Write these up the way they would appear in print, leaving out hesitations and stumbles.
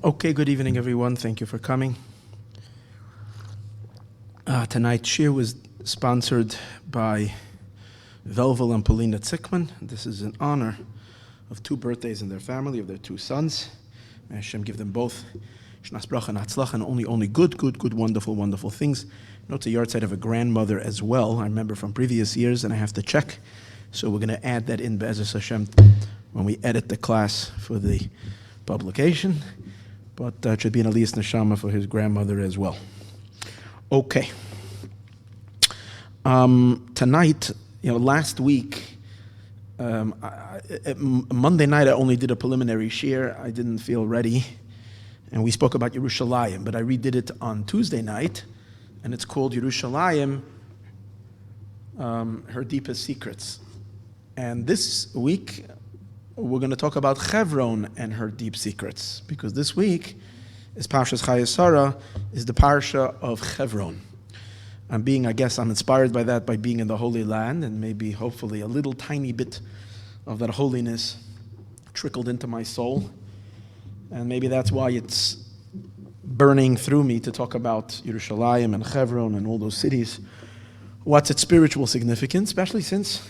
Okay, good evening, everyone. Thank you for coming. Tonight's shir was sponsored by Velvel and Polina Zickman. This is in honor of two birthdays in their family, of their two sons. May Hashem give them both shnas bracha and hatzlacha, and only good, wonderful things. It's a yahrzeit of a grandmother as well. I remember from previous years, and I have to check. So we're going to add that in Be'ezus Hashem when we edit the class for the publication. But it should be an aliyas neshama for his grandmother as well. Okay. Tonight, last week, Monday night I only did a preliminary shir. I didn't feel ready. And we spoke about Yerushalayim, but I redid it on Tuesday night, and it's called Yerushalayim, Her Deepest Secrets. And this week, we're going to talk about Chevron and her deep secrets, because this week is Parshas Chayei is the parsha of Chevron. I'm inspired by that, by being in the Holy Land, and maybe, hopefully, a little tiny bit of that holiness trickled into my soul. And maybe that's why it's burning through me to talk about Yerushalayim and Chevron and all those cities. What's its spiritual significance, especially since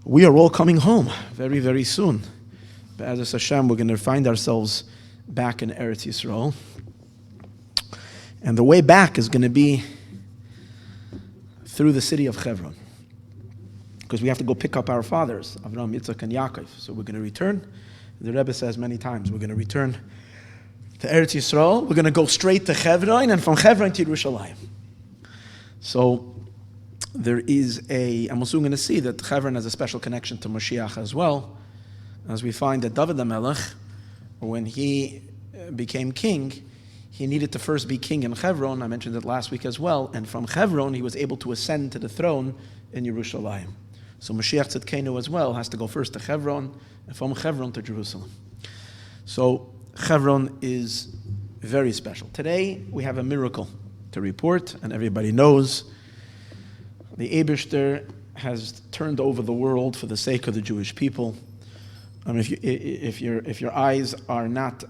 we are all coming home very, very soon. Be'ezus Hashem, we're going to find ourselves back in Eretz Yisroel. And the way back is going to be through the city of Chevron, because we have to go pick up our fathers, Avraham, Yitzchak, and Yaakov. So we're going to return. The Rebbe says many times, we're going to return to Eretz Yisrael. We're going to go straight to Chevron, and from Chevron to Yerushalayim. So there is I'm also going to see that Chevron has a special connection to Mashiach as well, as we find that David HaMelech, when he became king, he needed to first be king in Chevron. I mentioned it last week as well. And from Chevron, he was able to ascend to the throne in Yerushalayim. So Mashiach Tzidkenu as well has to go first to Chevron, and from Chevron to Jerusalem. So Chevron is very special. Today, we have a miracle to report, and everybody knows the Eibishter has turned over the world for the sake of the Jewish people. If your eyes are not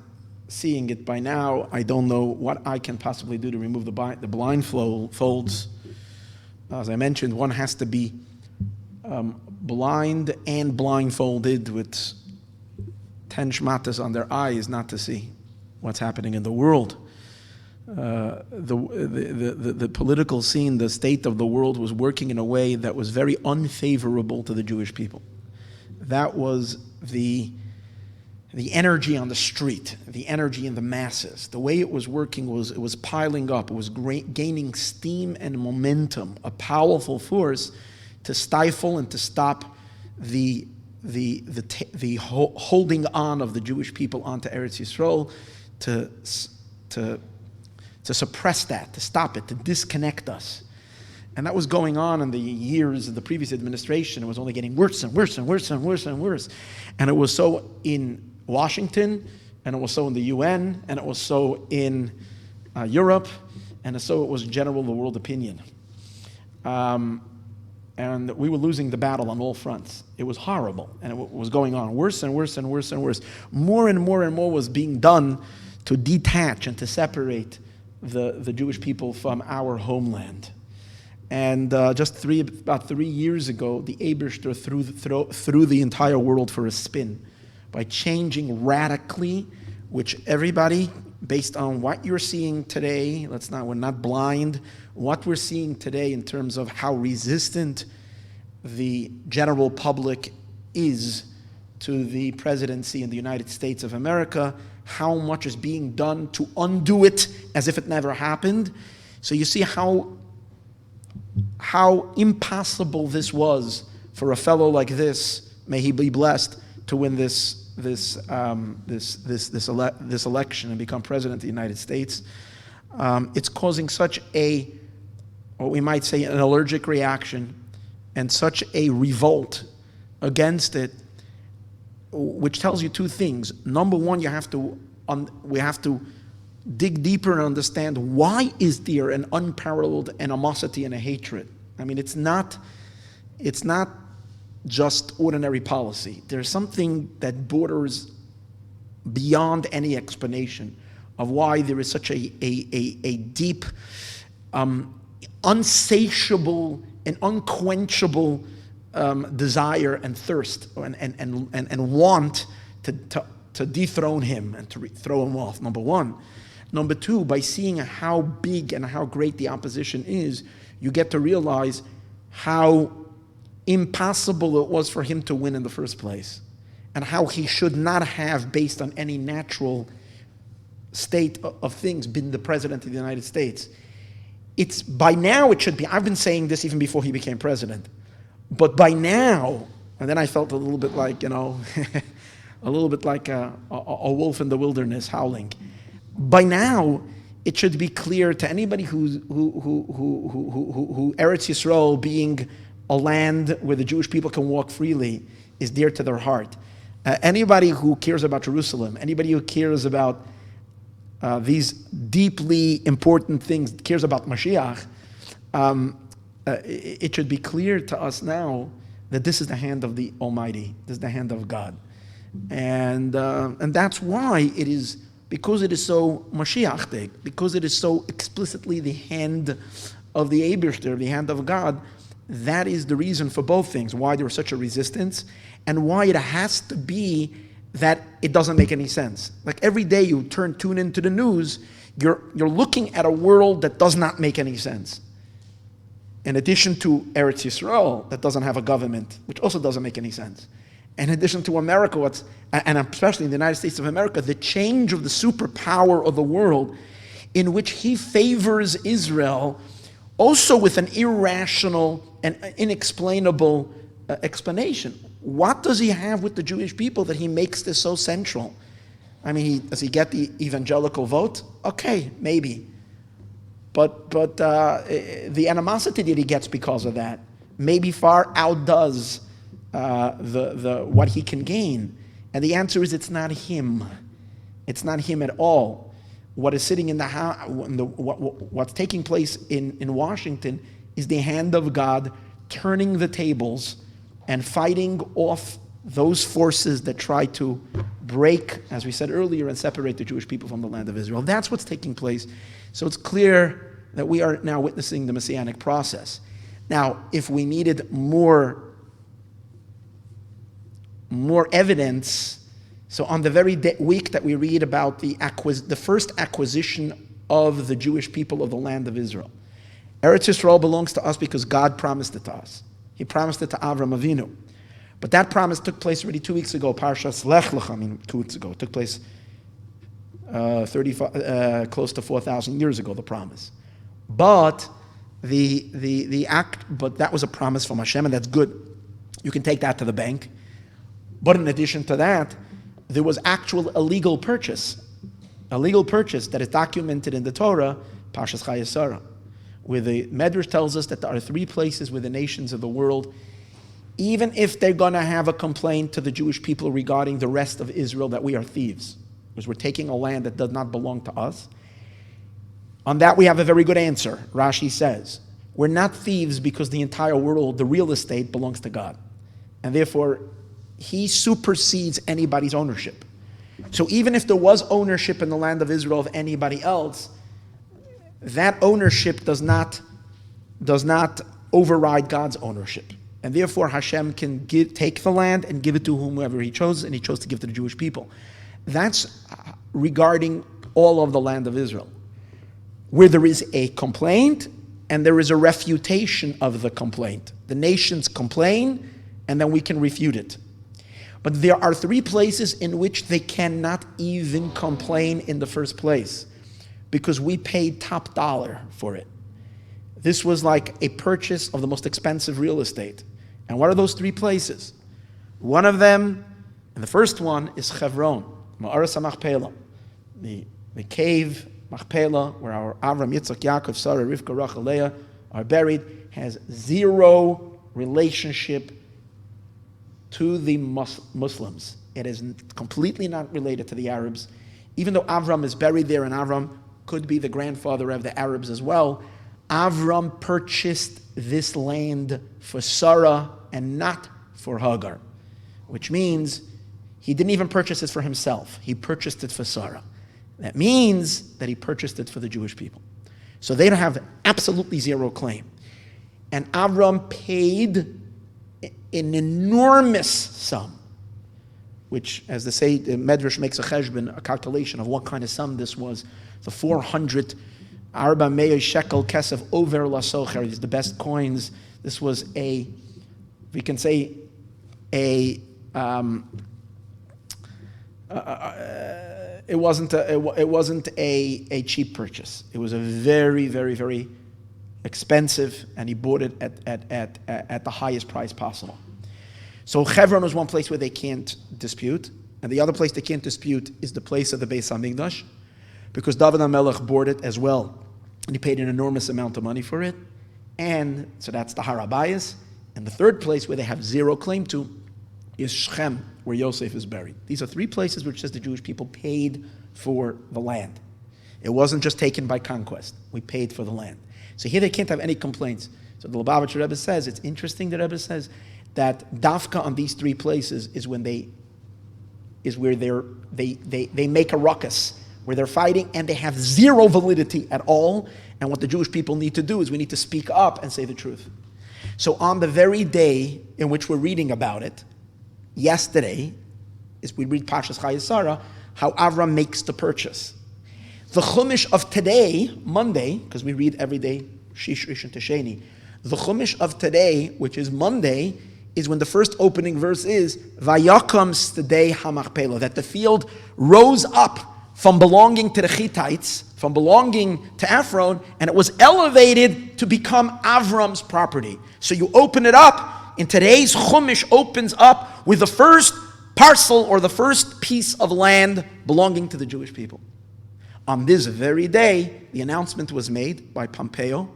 seeing it by now, I don't know what I can possibly do to remove the blindfolds. As I mentioned, one has to be blind and blindfolded with 10 shmatas on their eyes not to see what's happening in the world. The political scene, the state of the world was working in a way that was very unfavorable to the Jewish people. That was the energy on the street, the energy in the masses. The way it was working was it was piling up. It was gaining steam and momentum, a powerful force to stifle and to stop the holding on of the Jewish people onto Eretz Yisrael, to suppress that, to stop it, to disconnect us. And that was going on in the years of the previous administration. It was only getting worse and worse. And it was so in Washington, and it was so in the UN, and it was so in Europe, and so it was general the world opinion. And we were losing the battle on all fronts. It was horrible, and it was going on worse and worse. More and more was being done to detach and to separate the Jewish people from our homeland. And about 3 years ago, the Eibishter threw the entire world for a spin by changing radically, which everybody, based on what you're seeing today, we're not blind, what we're seeing today in terms of how resistant the general public is to the presidency in the United States of America, how much is being done to undo it as if it never happened. So you see how impossible this was for a fellow like this, may he be blessed, to win this election and become president of the United States. It's causing such what we might say, an allergic reaction and such a revolt against it, which tells you two things. Number one, we have to dig deeper and understand why is there an unparalleled animosity and a hatred. I mean, it's not just ordinary policy. There's something that borders beyond any explanation of why there is such a deep, unsatiable and unquenchable desire and thirst and want to dethrone him and to throw him off, number one. Number two, by seeing how big and how great the opposition is, you get to realize how impossible it was for him to win in the first place, and how he should not have, based on any natural state of things, been the president of the United States. It's by now it should be. I've been saying this even before he became president, but by now, and then I felt a little bit like, a little bit like a wolf in the wilderness howling. By now, it should be clear to anybody who Eretz Yisroel, being a land where the Jewish people can walk freely, is dear to their heart. Anybody who cares about Jerusalem, anybody who cares about these deeply important things, cares about Mashiach, it should be clear to us now that this is the hand of the Almighty. This is the hand of God. And that's why it is, because it is so Mashiach-ig, because it is so explicitly the hand of the Eibishter, the hand of God, that is the reason for both things, why there is such a resistance, and why it has to be that it doesn't make any sense. Like every day you tune into the news, you're looking at a world that does not make any sense. In addition to Eretz Yisrael, that doesn't have a government, which also doesn't make any sense. In addition to America, and especially in the United States of America, the change of the superpower of the world, in which he favors Israel, also with an irrational and inexplainable explanation. What does he have with the Jewish people that he makes this so central? I mean, does he get the evangelical vote? Okay, maybe. But the animosity that he gets because of that maybe far outdoes what he can gain. And the answer is, it's not him. It's not him at all. What is sitting in the house, what's taking place in Washington is the hand of God turning the tables and fighting off those forces that try to break, as we said earlier, and separate the Jewish people from the land of Israel. That's what's taking place. So it's clear that we are now witnessing the Messianic process. Now, if we needed more evidence, so on the very week that we read about the first acquisition of the Jewish people of the land of Israel, Eretz Yisrael belongs to us because God promised it to us. He promised it to Avram Avinu. But that promise took place already 2 weeks ago, Parshas Lech Lecha, 2 weeks ago. It took place close to 4,000 years ago, the promise. But but that was a promise from Hashem, and that's good. You can take that to the bank. But in addition to that, there was actual illegal purchase that is documented in the Torah, Parshas Chayei, where the Medrash tells us that there are 3 places where the nations of the world, even if they're going to have a complaint to the Jewish people regarding the rest of Israel that we are thieves, because we're taking a land that does not belong to us. On that we have a very good answer. Rashi says, we're not thieves because the entire world, the real estate, belongs to God. And therefore, he supersedes anybody's ownership. So even if there was ownership in the land of Israel of anybody else, that ownership does not override God's ownership. And therefore Hashem can take the land and give it to whomever he chose, and he chose to give to the Jewish people. That's regarding all of the land of Israel, where there is a complaint and there is a refutation of the complaint. The nations complain, and then we can refute it. But there are 3 places in which they cannot even complain in the first place, because we paid top dollar for it. This was like a purchase of the most expensive real estate. And what are those 3 places? One of them, and the first one, is Chevron, Ma'aras HaMachpelah, the cave Machpelah, where our Avram, Yitzchak, Yaakov, Sarah, Rivka, Rachel, Leah are buried, has 0 relationship to the Muslims. It is completely not related to the Arabs. Even though Avram is buried there, and Avram could be the grandfather of the Arabs as well, Avram purchased this land for Sarah and not for Hagar, which means he didn't even purchase it for himself. He purchased it for Sarah. That means that he purchased it for the Jewish people. So they don't have absolutely zero claim. And Avram paid an enormous sum, which, as they say, the Medrash makes a cheshbon, a calculation of what kind of sum this was. The 400 Arba Me'ah shekel kesef over lasocher. These are the best coins. This was it wasn't a cheap purchase. It was a very, very, very expensive, and he bought it at the highest price possible. So Chevron was one place where they can't dispute, and the other place they can't dispute is the place of the Beis Hamikdash, because David HaMelech bought it as well, and he paid an enormous amount of money for it, and so that's the Har HaBayis. And the third place where they have zero claim to is Shechem, where Yosef is buried. These are three places which says the Jewish people paid for the land. It wasn't just taken by conquest. We paid for the land. So here they can't have any complaints. So the Lubavitcher Rebbe says, it's interesting, the Rebbe says, that dafka on these three places is when they make a ruckus, where they're fighting and they have zero validity at all. And what the Jewish people need to do is we need to speak up and say the truth. So on the very day in which we're reading about it, yesterday, is we read Parshas Chayei, how Avram makes the purchase. The Chumash of today, Monday, because we read every day, Shish, Rishon, Tesheni, the Chumash of today, which is Monday, is when the first opening verse is, Vayakam Stedei HaMachpelah, that the field rose up from belonging to the Hittites, from belonging to Ephron, and it was elevated to become Avram's property. So you open it up, and today's Chumash opens up with the first parcel or the first piece of land belonging to the Jewish people. On this very day, the announcement was made by Pompeo,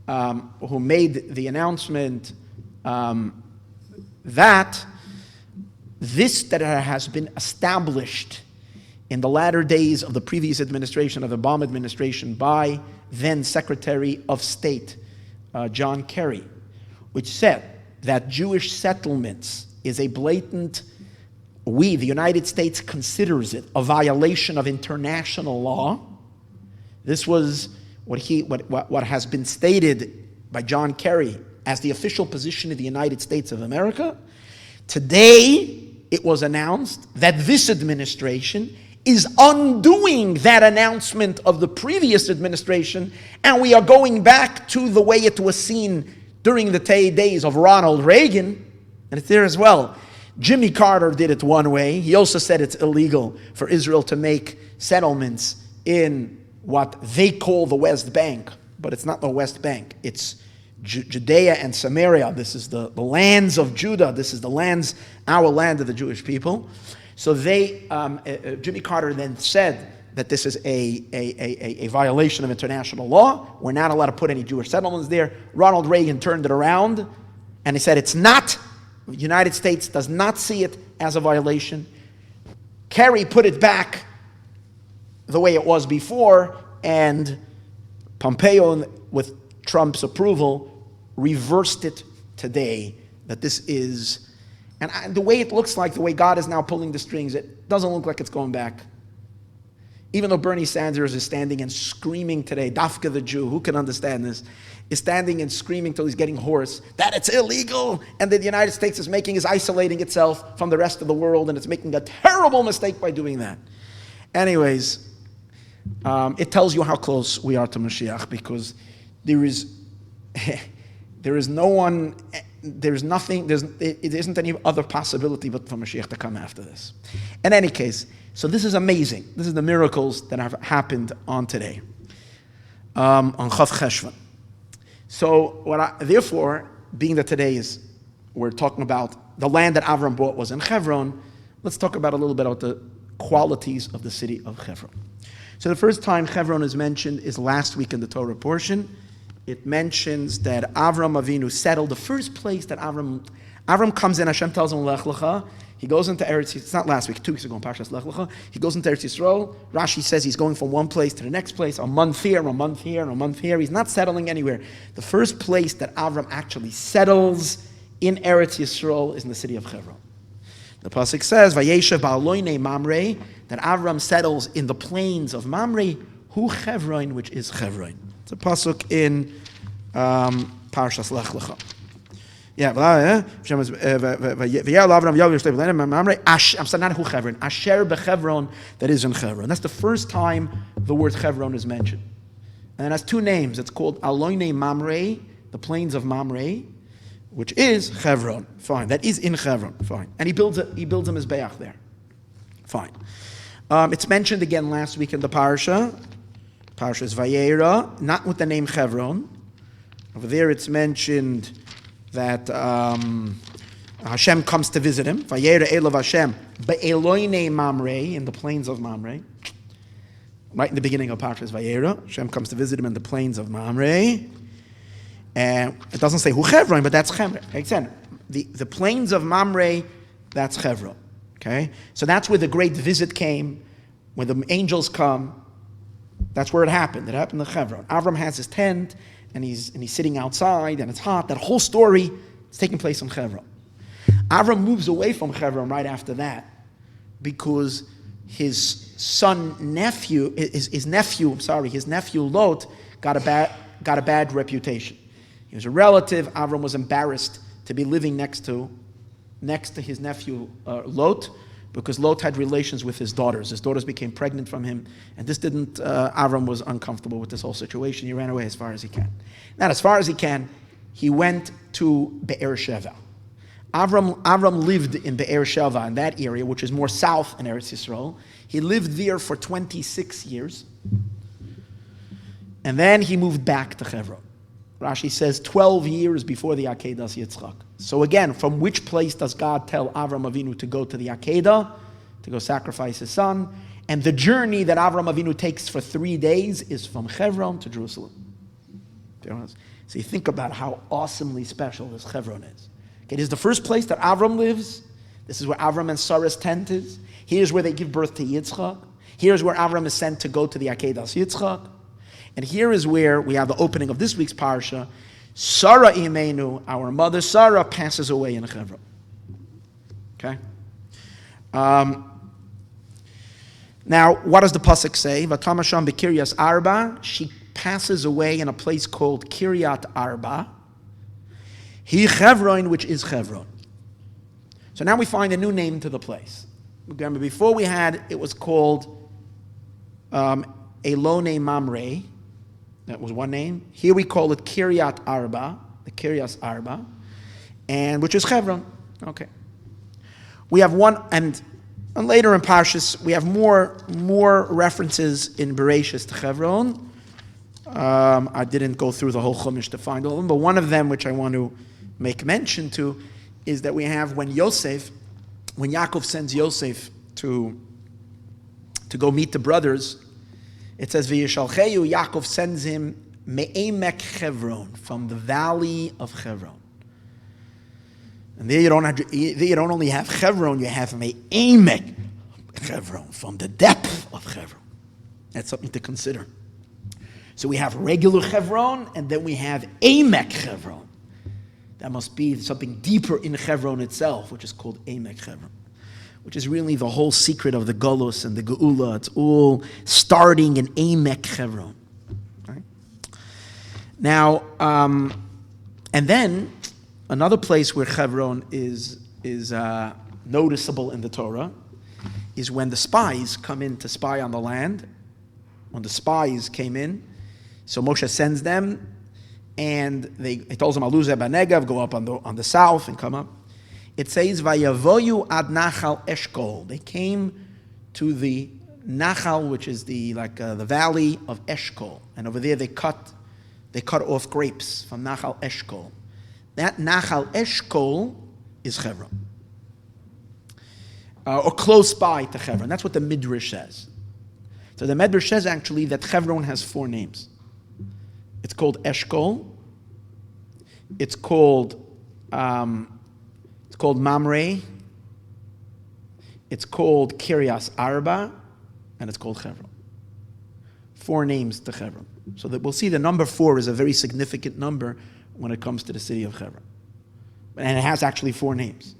who made the announcement that has been established in the latter days of the previous administration, of the Obama administration, by then Secretary of State John Kerry, which said that Jewish settlements is a blatant, the United States considers it a violation of international law. This was what has been stated by John Kerry as the official position of the United States of America. Today, it was announced that this administration is undoing that announcement of the previous administration, and we are going back to the way it was seen during the days of Ronald Reagan, and it's there as well. Jimmy Carter did it one way. He also said it's illegal for Israel to make settlements in what they call the West Bank, but it's not the West Bank. It's Judea and Samaria. This is the lands of Judah. This is our land of the Jewish people. So Jimmy Carter then said that this is a violation of international law. We're not allowed to put any Jewish settlements there. Ronald Reagan turned it around, and he said it's not. The United States does not see it as a violation. Kerry put it back the way it was before, and Pompeo, with Trump's approval, reversed it today, that this is, and the way it looks like, the way God is now pulling the strings, it doesn't look like it's going back. Even though Bernie Sanders is standing and screaming today, Dafka the Jew, who can understand this, is standing and screaming till he's getting hoarse, that it's illegal, and that the United States is isolating itself from the rest of the world, and it's making a terrible mistake by doing that. Anyways, it tells you how close we are to Mashiach, because there isn't any other possibility but for Mashiach to come after this. In any case, so this is amazing. This is the miracles that have happened on today, on Chav Cheshvan. So, therefore, being that today we're talking about the land that Avram bought was in Chevron, let's talk about a little bit about the qualities of the city of Chevron. So the first time Chevron is mentioned is last week in the Torah portion. It mentions that Avram Avinu settled the first place that Avram comes in. Hashem tells him, Lech Lecha. He goes into Eretz, it's not last week, 2 weeks ago in Parshas Lech Lecha. He goes into Eretz Yisroel. Rashi says he's going from one place to the next place, a month here, a month here, and a month here. He's not settling anywhere. The first place that Avram actually settles in Eretz Yisroel is in the city of Chevron. The pasuk says, "Vayeshev ba'aloynei Mamre," that Avram settles in the plains of Mamre, hu Chevron, which is Chevron. It's a pasuk in Parshas Lech Lecha. Yeah, I'm saying not hu Chevron, Asher bechevron, that is in Chevron. That's the first time the word Chevron is mentioned, and it has two names. It's called Aloynei Mamre, the plains of Mamre, which is Chevron. Fine, that is in Chevron. Fine, and he builds a mizbeach there. Fine. It's mentioned again last week in the parsha. Parsha is Vayera, not with the name Chevron. Over there, it's mentioned that Hashem comes to visit him. Vayera Elav Hashem be'eloynei Mamre, in the plains of Mamre. Right in the beginning of Parsha is Vayera. Hashem comes to visit him in the plains of Mamre. And it doesn't say who Chevron, but that's Chevron. The plains of Mamre, that's Chevron. Okay? So that's where the great visit came, when the angels come. That's where it happened. It happened in Chevron. Avram has his tent, and he's sitting outside, and it's hot. That whole story is taking place in Chevron. Avram moves away from Chevron right after that, because his nephew Lot got a bad reputation. He was a relative. Avram was embarrassed to be living next to his nephew Lot, because Lot had relations with his daughters. His daughters became pregnant from him, and this didn't. Avram was uncomfortable with this whole situation. He ran away as far as he can. Not as far as he can. He went to Be'er Sheva. Avram lived in Be'er Sheva, in that area, which is more south in Eretz Yisrael. He lived there for 26 years, and then he moved back to Chevron. Rashi says 12 years before the Akedas Yitzchak. So again, from which place does God tell Avram Avinu to go to the Akedah, to go sacrifice his son? And the journey that Avram Avinu takes for 3 days is from Chevron to Jerusalem. So you think about how awesomely special this Chevron is. Okay, this is the first place that Avram lives. This is where Avram and Sarah's tent is. Here's where they give birth to Yitzchak. Here's where Avram is sent to go to the Akedas Yitzchak. And here is where we have the opening of this week's parsha. Sarah Imenu, our mother Sarah, passes away in Chevron. Okay? Now, what does the pasuk say? Vatamasham bekiryas arba. She passes away in a place called Kiryat Arba. He Chevron, which is Chevron. So now we find a new name to the place. Remember, before we had, it was called Elonei Mamre. That was one name. Here we call it Kiryat Arba, the Kiryas Arba, and which is Chevron. Okay. We have one, and later in Parshas we have more references in Bereshis to Chevron. I didn't go through the whole Chumash to find all of them, but one of them which I want to make mention to is that we have when Yaakov sends Yosef to go meet the brothers. It says, V'yishalcheyu, Yaakov sends him me'emek Chevron, from the valley of Chevron. And there you don't only have Chevron, you have me'emek Chevron, from the depth of Chevron. That's something to consider. So we have regular Chevron, and then we have emek Chevron. That must be something deeper in Chevron itself, which is called emek Chevron, which is really the whole secret of the Golus and the Geula. It's all starting in Emek Chevron. Right? Now, and then another place where Chevron is noticeable in the Torah is when the spies come in to spy on the land. When the spies came in, so Moshe sends them, and he tells them, Aluzeh b'Negev, go up on the south and come up. It says, Vayavoyu ad Nachal Eshkol. They came to the Nachal, which is the valley of Eshkol, and over there they cut off grapes from Nachal Eshkol. That Nachal Eshkol is Chevron, or close by to Chevron. That's what the Midrash says. So the Midrash says actually that Chevron has 4 names. It's called Eshkol. It's called Mamre. It's called Kiryas Arba, and it's called Chevron. 4 names to Chevron. So that we'll see the number 4 is a very significant number when it comes to the city of Chevron. And it has actually 4 names.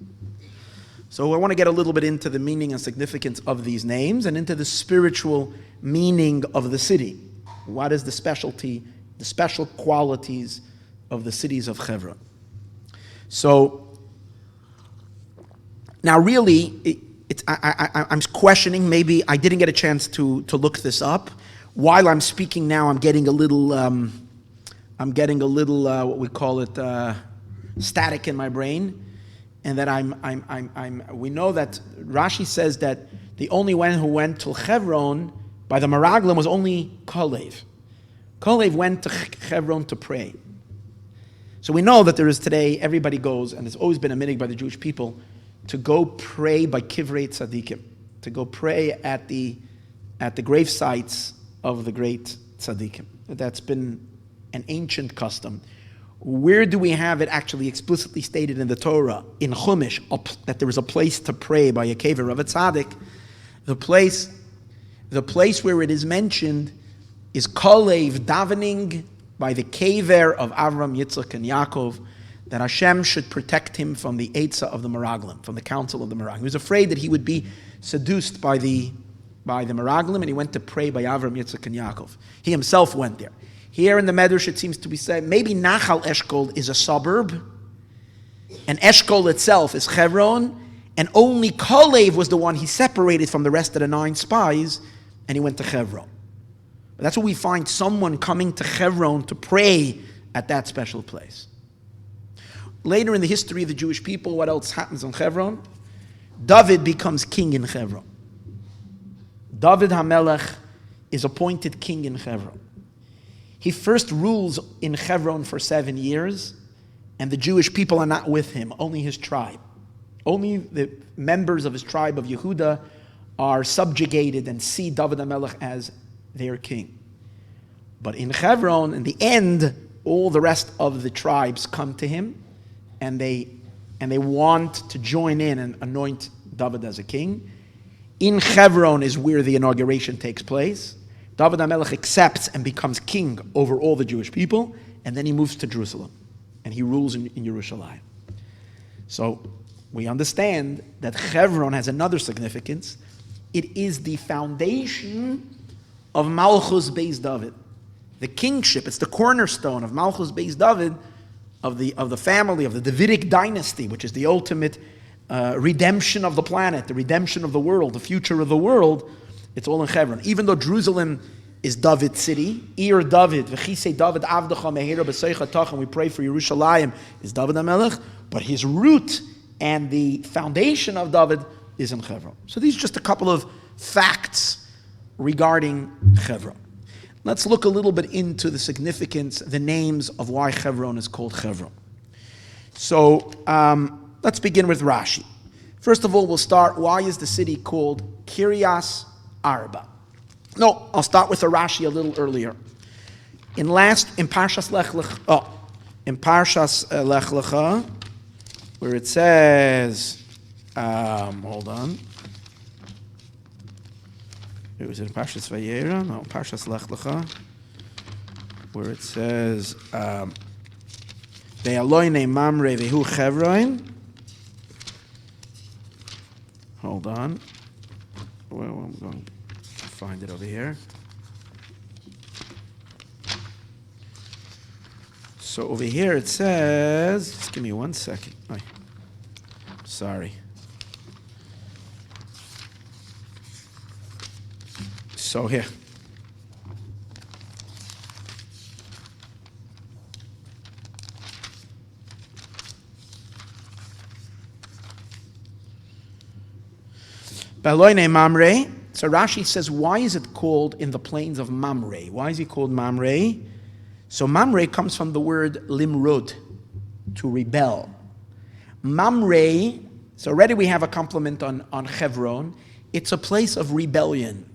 So I want to get a little bit into the meaning and significance of these names and into the spiritual meaning of the city. What is the specialty, the special qualities of the cities of Chevron? So now really, I'm questioning, maybe I didn't get a chance to look this up. While I'm speaking now, I'm getting a little what we call it, static in my brain. And that we know that Rashi says that the only one who went to Chevron by the Meraglim was only Kalev. Kalev went to Chevron to pray. So we know that there is today, everybody goes, and it's always been a minhag by the Jewish people, to go pray by Kivrei Tzaddikim, to go pray at the grave sites of the great Tzaddikim. That's been an ancient custom. Where do we have it actually explicitly stated in the Torah, in Chumash, that there is a place to pray by a kever of a tzaddik? The place where it is mentioned is Kalev davening by the kever of Avram, Yitzchak, and Yaakov, that Hashem should protect him from the Eitzah of the Meraglim, from the council of the Meraglim. He was afraid that he would be seduced by the Meraglim, and he went to pray by Avram, Yitzchak, and Yaakov. He himself went there. Here in the Medrash, it seems to be said, maybe Nachal Eshkol is a suburb, and Eshkol itself is Chevron, and only Kalev was the one he separated from the rest of the 9 spies, and he went to Chevron. But that's what we find, someone coming to Chevron to pray at that special place. Later in the history of the Jewish people, what else happens in Chevron? David becomes king in Chevron. David HaMelech is appointed king in Chevron. He first rules in Chevron for 7 years, and the Jewish people are not with him, only his tribe. Only the members of his tribe of Yehuda are subjugated and see David HaMelech as their king. But in Chevron, in the end, all the rest of the tribes come to him, and they want to join in and anoint David as a king. In Chevron is where the inauguration takes place. David HaMelech accepts and becomes king over all the Jewish people, and then he moves to Jerusalem, and he rules in Yerushalayim. So we understand that Chevron has another significance. It is the foundation of Malchus Beis David. The kingship, it's the cornerstone of Malchus Beis David, of the family, of the Davidic dynasty, which is the ultimate redemption of the planet, the redemption of the world, the future of the world. It's all in Chevron. Even though Jerusalem is David's city, Ir David, V'chisei David Avdecha Mehera B'Seicha Tach, and we pray for Yerushalayim, is David HaMelech, but his root and the foundation of David is in Chevron. So these are just a couple of facts regarding Chevron. Let's look a little bit into the significance, the names of why Chevron is called Chevron. So let's begin with Rashi. First of all, we'll start, why is the city called Kiryas Arba? No, I'll start with the Rashi a little earlier. In Parshas Lech Lecha, where it says, hold on. It was in Parshas Vayera? No, Parshas Lech Lecha, where it says, Ve'aloine Mamre Vehu Chevron. Hold on. Well, I'm going to find it over here. So over here it says, just give me 1 second. Oh, sorry. So here. Baloine Mamre. So Rashi says, why is it called in the plains of Mamre? Why is he called Mamre? So Mamre comes from the word limrud, to rebel. Mamre, so already we have a compliment on Chevron. It's a place of rebellion.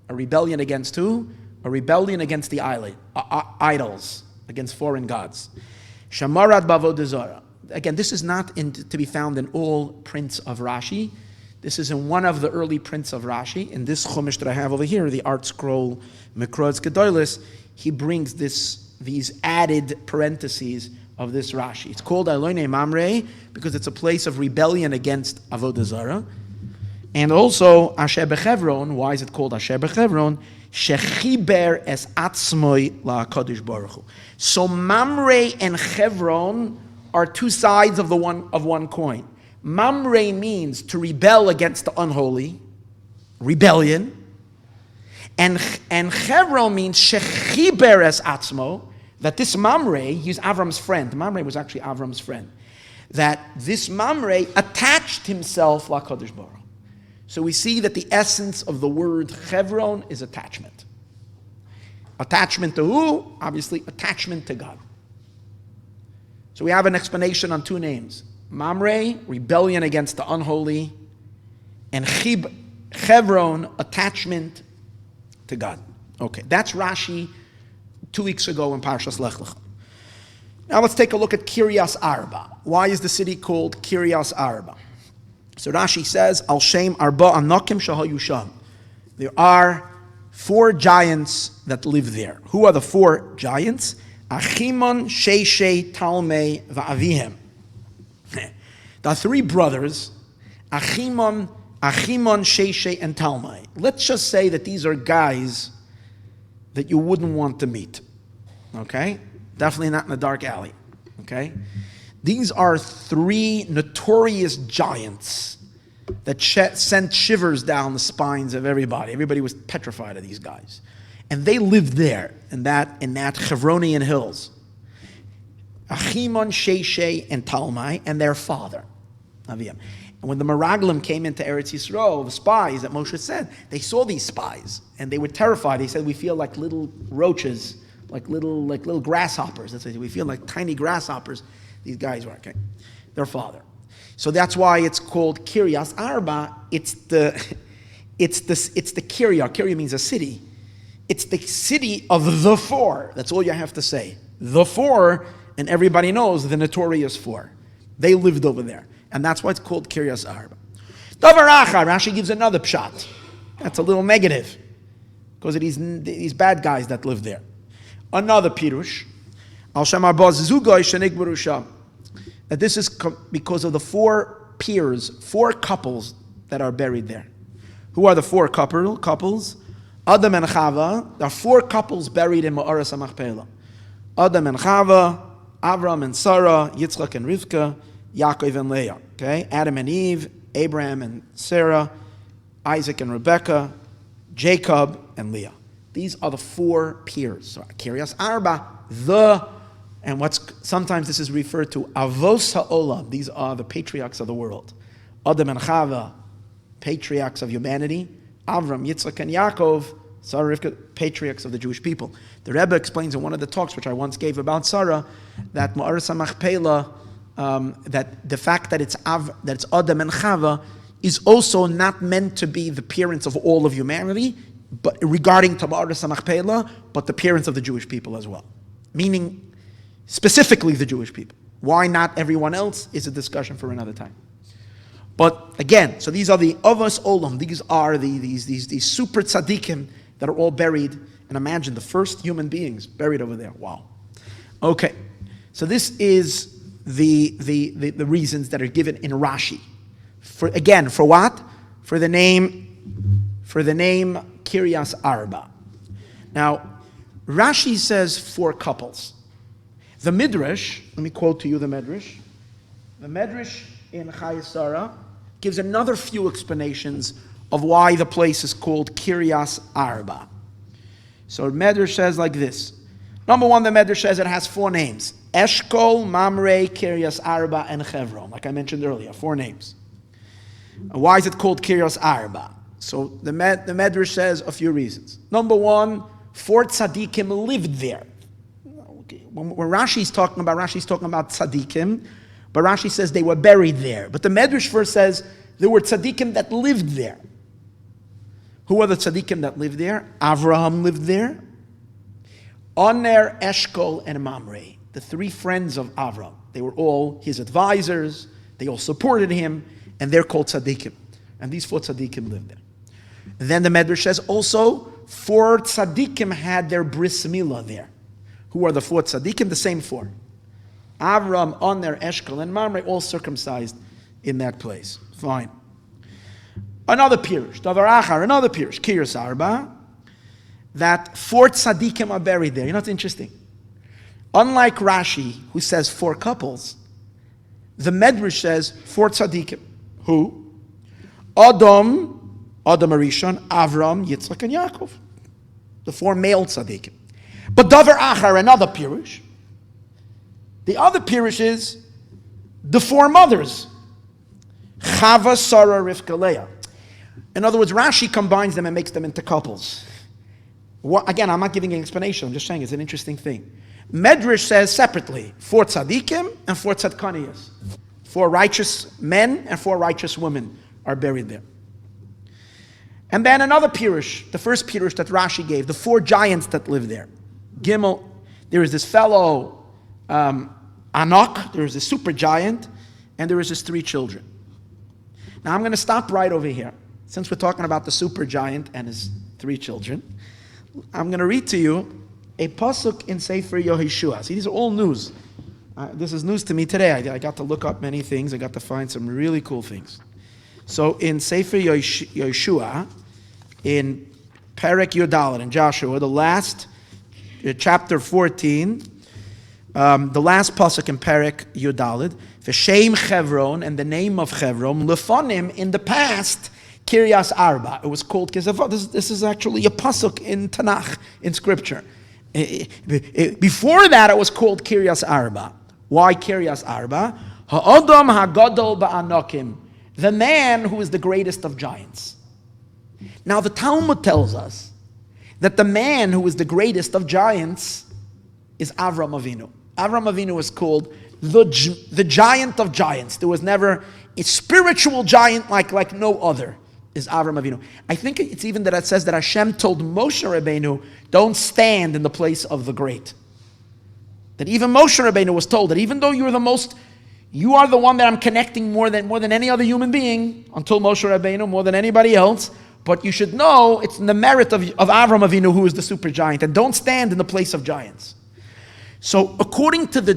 A rebellion against who? A rebellion against the idols, against foreign gods. Shamarat b'avodah zarah. Again, this is not to be found in all prints of Rashi. This is in one of the early prints of Rashi. In this Chumash that I have over here, the Art Scroll Mikroz Gedolos, he brings these added parentheses of this Rashi. It's called Eloine Mamre because it's a place of rebellion against Avodah Zarah. And also Asher Bechevron. Why is it called Asher Bechevron? Shechiber es atzmoi la'akadosh baruch hu. So Mamre and Chevron are two sides of one coin. Mamre means to rebel against the unholy, rebellion. And Chevron means shechiber es atzmo, that this Mamre, he's Avram's friend. Mamre was actually Avram's friend. That this Mamre attached himself la'akadosh baruch hu. So we see that the essence of the word Chevron is attachment. Attachment to who? Obviously, attachment to God. So we have an explanation on two names. Mamre, rebellion against the unholy, and Chevron, attachment to God. Okay, that's Rashi 2 weeks ago in Parshas Lech Lecha. Now let's take a look at Kiryas Arba. Why is the city called Kiryas Arba? So Rashi says, Al Shem Arba Anakim Shahayu Sham. There are 4 giants that live there. Who are the 4 giants? Achimon, Sheishei, Talmei, Va'avihem. There are 3 brothers, Achimon, Sheishei, and Talmei. Let's just say that these are guys that you wouldn't want to meet. Okay? Definitely not in a dark alley. Okay? These are 3 notorious giants that sent shivers down the spines of everybody. Everybody was petrified of these guys. And they lived there, in that Chevronian hills. Achimon, Sheishei, and Talmai, and their father, Aviam. And when the Meraglim came into Eretz Yisroel, the spies that Moshe said, they saw these spies, and they were terrified. They said, we feel like little roaches, like little grasshoppers. That's what we feel like, tiny grasshoppers. These guys were, okay? Their father. So that's why it's called Kiryas Arba. It's the Kirya. Kirya means a city. It's the city of the 4. That's all you have to say. The 4, and everybody knows the notorious 4. They lived over there. And that's why it's called Kiryas Arba. Davar Achar, Rashi gives another pshat. That's a little negative. Because of these bad guys that live there. Another pirush. Al Shem Arba Zugay Shenik Barusha. That this is because of the 4 peers, 4 couples that are buried there. Who are the 4 couples? Adam and Chava. There are 4 couples buried in Ma'aras HaMachpelah. Adam and Chava, Avram and Sarah, Yitzchak and Rivka, Yaakov and Leah. Okay, Adam and Eve, Abraham and Sarah, Isaac and Rebekah, Jacob and Leah. These are the 4 peers. So Kiryas Arba, and sometimes this is referred to Avos HaOlam. These are the patriarchs of the world. Adam and Chava, patriarchs of humanity. Avram, Yitzchak, and Yaakov, Sarah, Rivka, patriarchs of the Jewish people. The Rebbe explains in one of the talks, which I once gave about Sarah, that Ma'aras HaMachpelah, that the fact that it's Adam and Chava is also not meant to be the appearance of all of humanity, but regarding to Ma'aras HaMachpelah, but the appearance of the Jewish people as well. Meaning, specifically the Jewish people. Why not everyone else is a discussion for another time. But again, so these are the Avos Olam. These are these super tzaddikim that are all buried. And imagine the first human beings buried over there. Wow. Okay, so this is the reasons that are given in Rashi. For what? For the name Kiryas Arba. Now, Rashi says 4 couples. The Midrash, let me quote to you the Midrash. The Midrash in Chayei Sarah gives another few explanations of why the place is called Kiryas Arba. So Midrash says like this. Number 1, the Midrash says it has 4 names. Eshkol, Mamre, Kiryas Arba, and Chevron. Like I mentioned earlier, 4 names. And why is it called Kiryas Arba? So the Midrash says a few reasons. Number 1, 4 tzaddikim lived there. When Rashi's talking about tzaddikim, but Rashi says they were buried there. But the Medrash first says there were tzaddikim that lived there. Who are the tzaddikim that lived there? Avraham lived there. Oner, Eshkol, and Mamre, the 3 friends of Avraham. They were all his advisors. They all supported him, and they're called tzaddikim. And these 4 tzaddikim lived there. And then the Medrash says also 4 tzaddikim had their bris milah there. Who are the 4 tzaddikim? The same 4. Avram, Oner, Eshkol, and Mamre, all circumcised in that place. Fine. Another Pirush, Davar Achar, another Pirush, Kiryas Arba, that 4 tzaddikim are buried there. You know what's interesting? Unlike Rashi, who says 4 couples, the Medrash says 4 tzaddikim. Who? Adam Arishon, Avram, Yitzchak, and Yaakov. The 4 male tzaddikim. But Davar Achar, another Pirush. The other Pirush is the 4 mothers. Chava, Sarah, Rivka, Leah. In other words, Rashi combines them and makes them into couples. Again, I'm not giving an explanation. I'm just saying it's an interesting thing. Medrash says separately, 4 tzaddikim and 4 tzadkaniyas. 4 righteous men and 4 righteous women are buried there. And then another Pirush, the first Pirush that Rashi gave, the 4 giants that live there. Gimel, there is this fellow, Anak, there is this super giant, and there is his 3 children. Now I'm going to stop right over here. Since we're talking about the super giant and his 3 children, I'm going to read to you a pasuk in Sefer Yehoshua. See, these are all news. This is news to me today. I got to look up many things. I got to find some really cool things. So in Sefer Yehoshua, in Perek Yudalad, in Joshua, the last, chapter 14, the last pasuk in Perek Yudalad, V'shem Chevron, and the name of Chevron, Lefonim, in the past, Kiryas Arba. It was called Kizavot. This is actually a pasuk in Tanakh, in Scripture. Before that, it was called Kiryas Arba. Why Kiryas Arba? Ha'odom ha'gadol ba'anokim. The man who is the greatest of giants. Now, the Talmud tells us that the man who is the greatest of giants is Avram Avinu. Avram Avinu is called the giant of giants. There was never a spiritual giant like no other. Is Avram Avinu. I think it's even that it says that Hashem told Moshe Rabbeinu, don't stand in the place of the great. That even Moshe Rabbeinu was told that even though you are the one that I'm connecting more than any other human being, until Moshe Rabbeinu, more than anybody else, but you should know it's in the merit of Avram Avinu who is the super giant, and don't stand in the place of giants. So according to the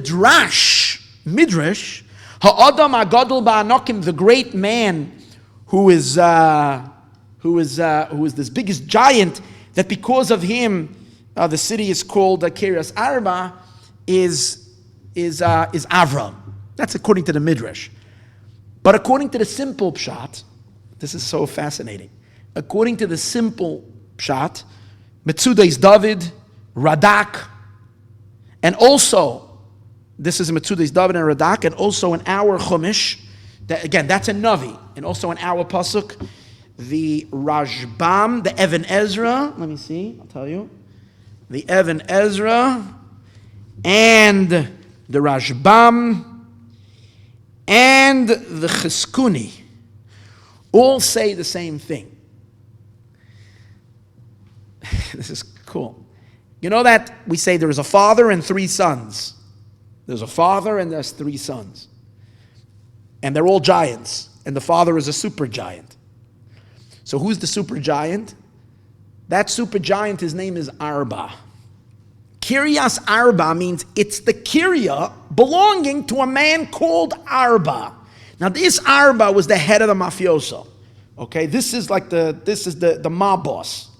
Midrash, Ha'adam Agadol Ba'anokim, the great man who is this biggest giant, that because of him the city is called Kiryas Arba, is Avram. That's according to the Midrash. But according to the simple pshat, this is so fascinating. According to the simple pshat, Metzuda is David, Radak, and also this is Metzuda is David and Radak, and also in our Chumash. That's a Navi. And also in our pasuk, the Rashbam, the Even Ezra, let me see, I'll tell you. The Even Ezra and the Rashbam and the Cheskuni all say the same thing. This is cool. You know that we say there is a father and 3 sons. There's a father and there's 3 sons. And they're all giants. And the father is a super giant. So who's the super giant? That super giant, his name is Arba. Kiryas Arba means it's the Kirya belonging to a man called Arba. Now this Arba was the head of the mafioso. Okay, this is the mob boss.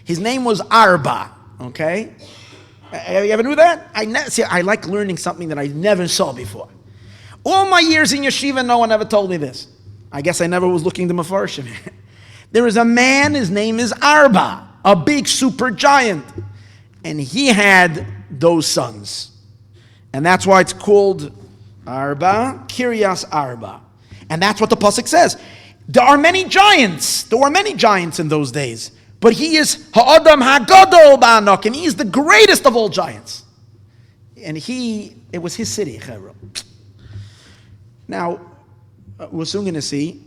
His name was Arba. Okay, you ever knew that? I like learning something that I never saw before. All my years in yeshiva, no one ever told me this. I guess I never was looking to Mefarshim. There is a man, his name is Arba, a big super giant. And he had those sons. And that's why it's called Arba, Kiryas Arba. And that's what the pasuk says. There are many giants. There were many giants in those days. But he is Ha'adam Ha'gadol Ba'anokim. He is the greatest of all giants. And it was his city, Hebron. Now, we're soon going to see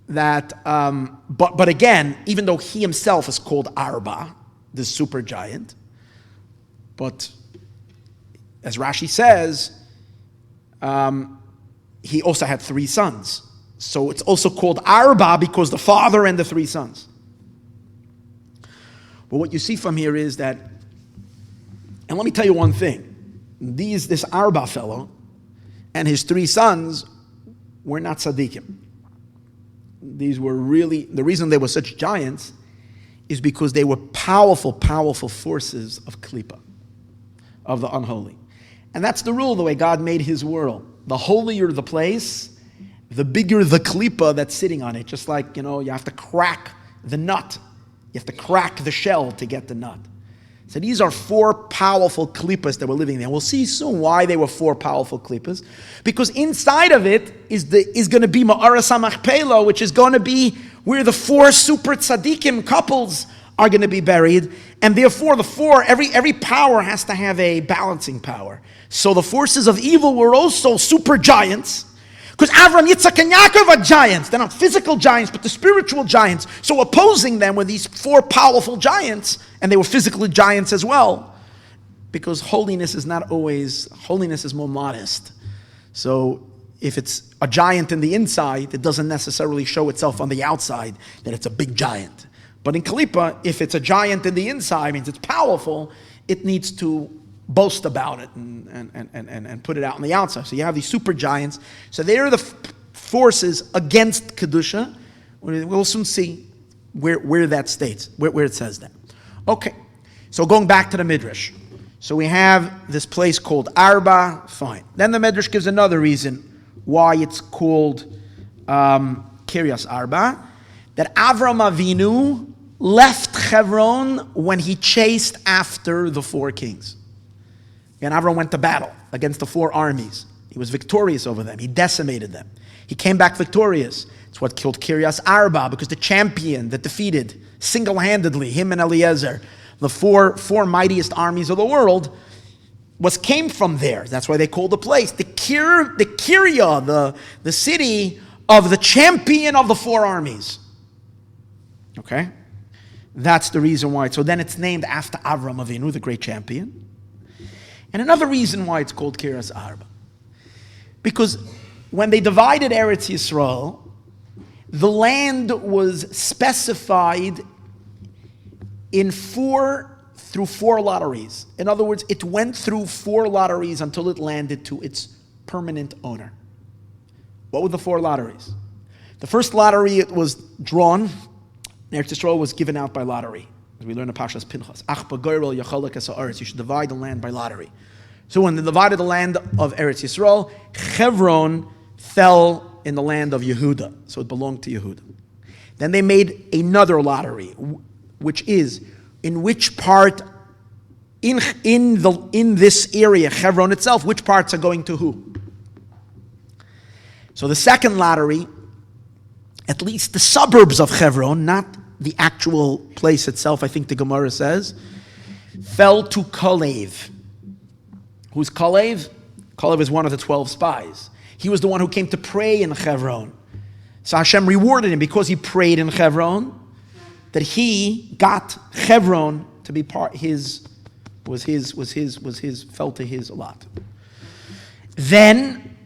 that, but again, even though he himself is called Arba, the super giant, but as Rashi says, he also had 3 sons. So it's also called Arba because the father and the 3 sons. But what you see from here is that, and let me tell you one thing, this Arba fellow and his 3 sons were not tzaddikim. These were really, the reason they were such giants is because they were powerful, powerful forces of klipa, of the unholy. And that's the rule, the way God made his world. The holier the place, the bigger the klipa that's sitting on it. Just like, you have to crack the nut. You have to crack the shell to get the nut. So these are 4 powerful klippas that were living there. We'll see soon why they were 4 powerful klippas. Because inside of it is going to be Ma'aras HaMachpelah, which is going to be where the 4 super tzaddikim couples are going to be buried. And therefore the 4, every power has to have a balancing power. So the forces of evil were also super giants. Because Avram, Yitzchak, and Yaakov are giants. They're not physical giants, but the spiritual giants. So opposing them were these 4 powerful giants, and they were physically giants as well. Because holiness is more modest. So if it's a giant in the inside, it doesn't necessarily show itself on the outside that it's a big giant. But in Kalipa, if it's a giant in the inside, means it's powerful, it needs to boast about it and put it out on the outside. So you have these super giants. So they are the forces against Kedusha. We'll soon see where that states, where it says that. Okay, so going back to the Midrash. So we have this place called Arba, fine. Then the Midrash gives another reason why it's called Kiryas Arba, that Avram Avinu left Chevron when he chased after the 4 kings. And Avram went to battle against the 4 armies. He was victorious over them. He decimated them. He came back victorious. It's what killed Kiryas Arba, because the champion that defeated single-handedly him and Eliezer, the four mightiest armies of the world, came from there. That's why they called the place the Kirya, the city of the champion of the 4 armies. Okay, that's the reason why. So then it's named after Avram Avinu, the great champion. And another reason why it's called Kiryas Arba, because when they divided Eretz Yisrael, the land was specified through 4 lotteries. In other words, it went through 4 lotteries until it landed to its permanent owner. What were the 4 lotteries? The first lottery, it was drawn. Eretz Yisrael was given out by lottery. As we learn in Pashas Pinchas, you should divide the land by lottery. So when they divided the land of Eretz Yisrael, Chevron fell in the land of Yehuda, so it belonged to Yehuda. Then they made another lottery, which is in which part in this area, Chevron itself, which parts are going to who? So the second lottery, at least the suburbs of Chevron, not the actual place itself, I think the Gemara says, fell to Kalev. Who's Kalev? Kalev is one of the 12 spies. He was the one who came to pray in Chevron. So Hashem rewarded him because he prayed in Chevron, that he got Chevron to be fell to his lot. Then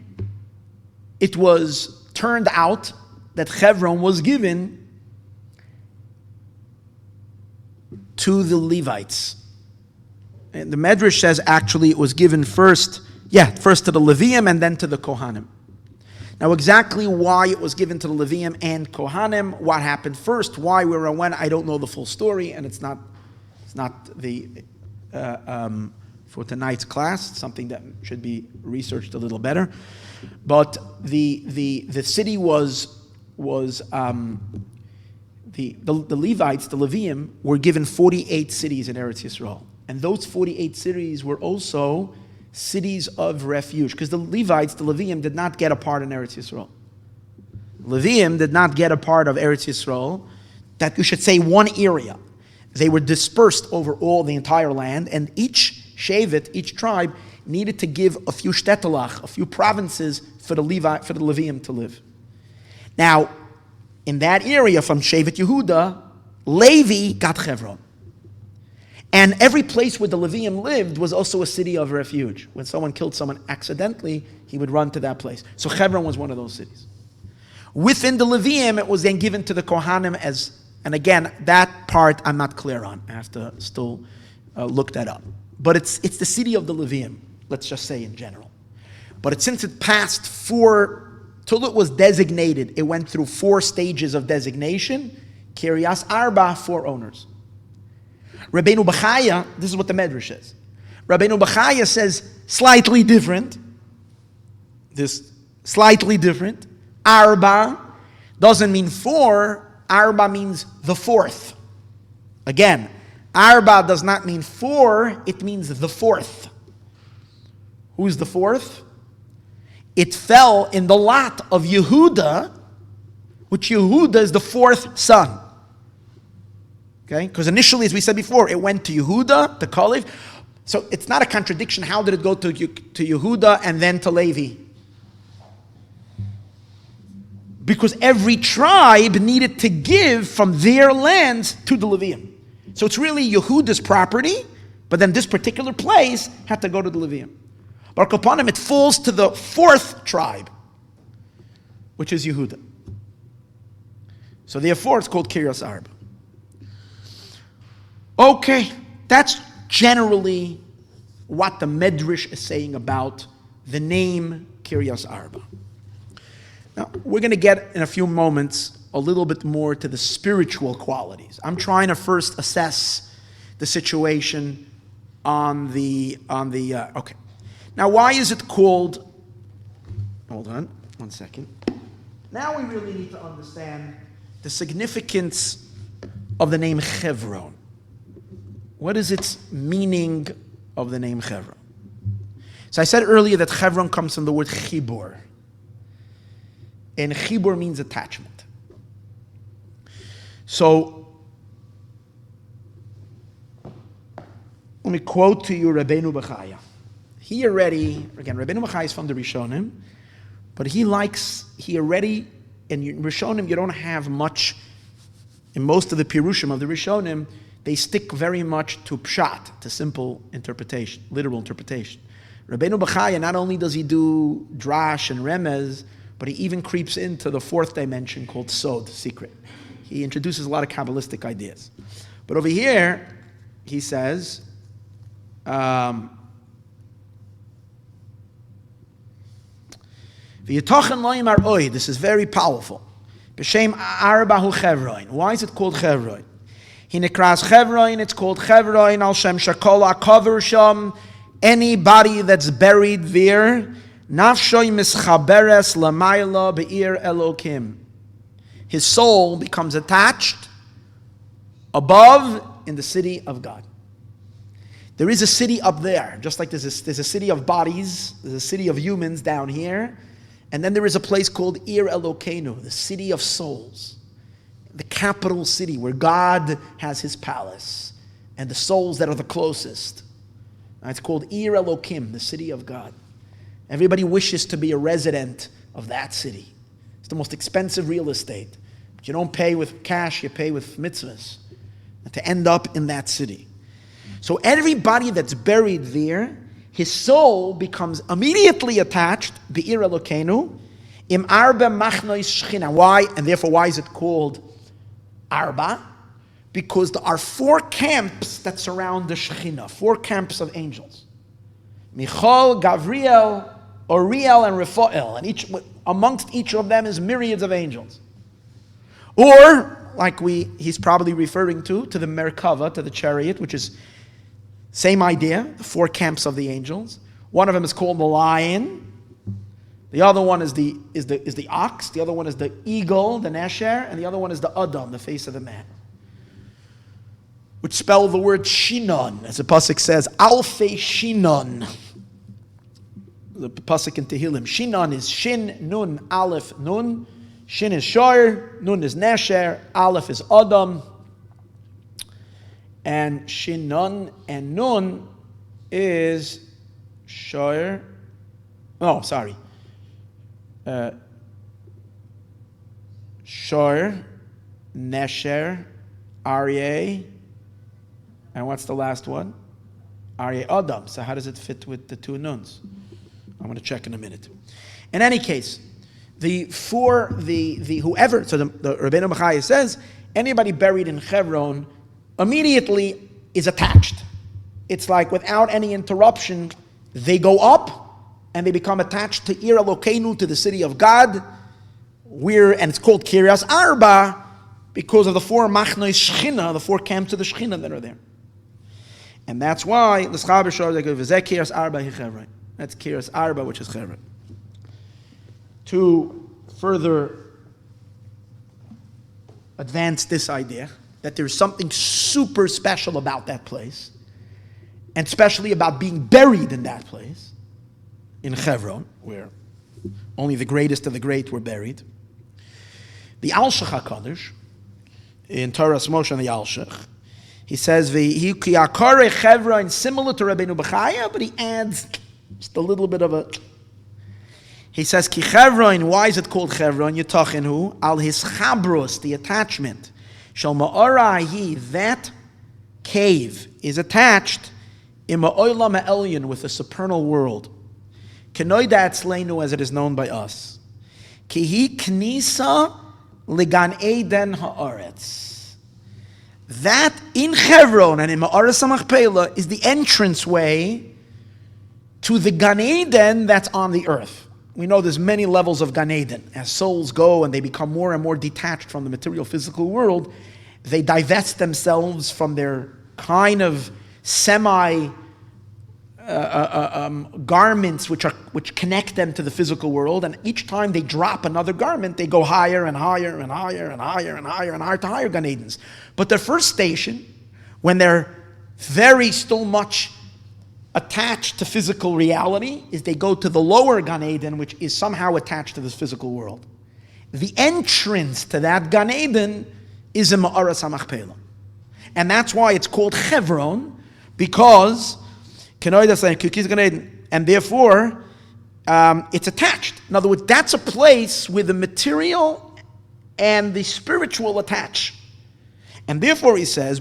it was turned out that Chevron was given to the Levites. And the Medrash says actually it was given first to the Leviim and then to the Kohanim. Now exactly why it was given to the Leviim and Kohanim, what happened first, why, where, and when, I don't know the full story, and it's not for tonight's class. It's something that should be researched a little better. But the city was the Levites, the Leviim, were given 48 cities in Eretz Yisrael. And those 48 cities were also cities of refuge, because the Levites, the Leviim, did not get a part in Eretz Yisrael. Leviim did not get a part of Eretz Yisrael, that you should say one area. They were dispersed over all the entire land, and each shevet, each tribe, needed to give a few shtetelach, a few provinces for the Leviim to live. Now, in that area from Shevet Yehuda, Levi got Chevron. And every place where the Leviim lived was also a city of refuge. When someone killed someone accidentally, he would run to that place. So Chevron was one of those cities. Within the Leviim, it was then given to the Kohanim and again, that part I'm not clear on. I have to still look that up. But it's the city of the Leviim. let's just say in general. But since it passed till it was designated, it went through 4 stages of designation. Kiryas Arba, 4 owners. Rabbeinu Bechaya, this is what the Medrash says. Rabbeinu Bechaya says slightly different. This slightly different. Arba doesn't mean 4. Arba means the 4th. Again, Arba does not mean 4, it means the 4th. Who's the 4th? It fell in the lot of Yehuda, which Yehuda is the 4th son. Okay? Because initially, as we said before, it went to Yehuda, the Caliph. So it's not a contradiction. How did it go to Yehuda and then to Levi? Because every tribe needed to give from their lands to the Levium. So it's really Yehuda's property, but then this particular place had to go to the Levium. Baruch upon him, it falls to the 4th tribe, which is Yehuda. So therefore, it's called Kiryas Arba. Okay, that's generally what the Medrash is saying about the name Kiryas Arba. Now, we're going to get in a few moments a little bit more to the spiritual qualities. I'm trying to first assess the situation okay. Now, why is it called, hold on, one second. Now we really need to understand the significance of the name Chevron. What is its meaning of the name Chevron? So I said earlier that Chevron comes from the word chibur. And chibur means attachment. So, let me quote to you Rabbeinu Bechaya. He already, again, Rabbeinu Bechaya is from the Rishonim, but in Rishonim you don't have much, in most of the Pirushim of the Rishonim, they stick very much to pshat, to simple interpretation, literal interpretation. Rabbeinu Bechaya, not only does he do drash and remez, but he even creeps into the 4th dimension called sod, secret. He introduces a lot of Kabbalistic ideas. But over here, he says, this is very powerful. B'shem Arbahu Chevron. Why is it called Chevron? Hinekras Chevron, it's called Chevron, al Shem Shakola Kover Sham. Anybody that's buried there, Nafshoy Mischaberes Lamayla Be'ir Elokim. His soul becomes attached above in the city of God. There is a city up there, just like there's a city of bodies, there's a city of humans down here, and then there is a place called Ir Elokeinu, the city of souls, the capital city where God has his palace, and the souls that are the closest. It's called Ir Elokim, the city of God. Everybody wishes to be a resident of that city. It's the most expensive real estate. But you don't pay with cash, you pay with mitzvahs. And to end up in that city. So everybody that's buried there, his soul becomes immediately attached, Be'ir Elokeinu, Im Arba Machnois Shechina. Why? And therefore, why is it called Arba? Because there are 4 camps that surround the Shechina, 4 camps of angels. Michal, Gavriel, Uriel, and Raphael. And amongst each of them is myriads of angels. Or, like he's probably referring to the Merkava, to the chariot, which is same idea, the 4 camps of the angels. One of them is called the lion. The other one is the ox. The other one is the eagle, the nesher. And the other one is the Adam, the face of the man. Which spell the word Shinon, as the pasuk says, Alfei Shinon. The pasuk in Tehillim. Shinon is Shin, Nun, Aleph, Nun. Shin is Shor, Nun is Nesher, Aleph is Adam. And Shinon and Nun is Shor. Oh, sorry. Shor, Nesher, Aryeh. And what's the last one? Aryeh Adam. So how does it fit with the 2 nuns? I'm going to check in a minute. In any case, whoever, so the Rabbeinu Bechaya says, anybody buried in Chevron immediately is attached. It's like without any interruption, they go up and they become attached to Ir Elokeinu, to the city of God, and it's called Kiryas Arba because of the 4 Machnos Shechina, the 4 camps of the Shechina that are there. And that's why the Schaber they go Kiryas Arba Chevron. That's Kiryas Arba, which is Chevron. To further advance this idea that there's something super special about that place, and especially about being buried in that place, in Chevron, where only the greatest of the great were buried. The Alshech HaKadosh, in Torah's Moshe and the Alshech, he says, V'hi Chevron, similar to Rabbeinu Bechaya, but he adds just a little bit of a... He says, Ki Chevron, why is it called Chevron? Yitachenu, al his chabros, the attachment. Shal ma'orahi, that cave is attached in ma'olam ha'elyon, with the supernal world. Kenoida etzleinu, as it is known by us. Ki hi knisa ligan eden ha'aretz. That in Chevron and in Ma'aretz HaMachpelah is the entranceway to the Gan Eden that's on the earth. We know there's many levels of Gan Eden. As souls go and they become more and more detached from the material physical world, they divest themselves from their kind of semi garments which connect them to the physical world, and each time they drop another garment, they go higher and higher and higher and higher and higher and higher to higher Gan Edens. But their first station, when they're very still much attached to physical reality, is they go to the lower Gan Eden, which is somehow attached to this physical world. The entrance to that Gan Eden is in Ma'aretz HaMachpelah. And that's why it's called Chevron, because and therefore it's attached. In other words, that's a place where the material and the spiritual attach. And therefore he says,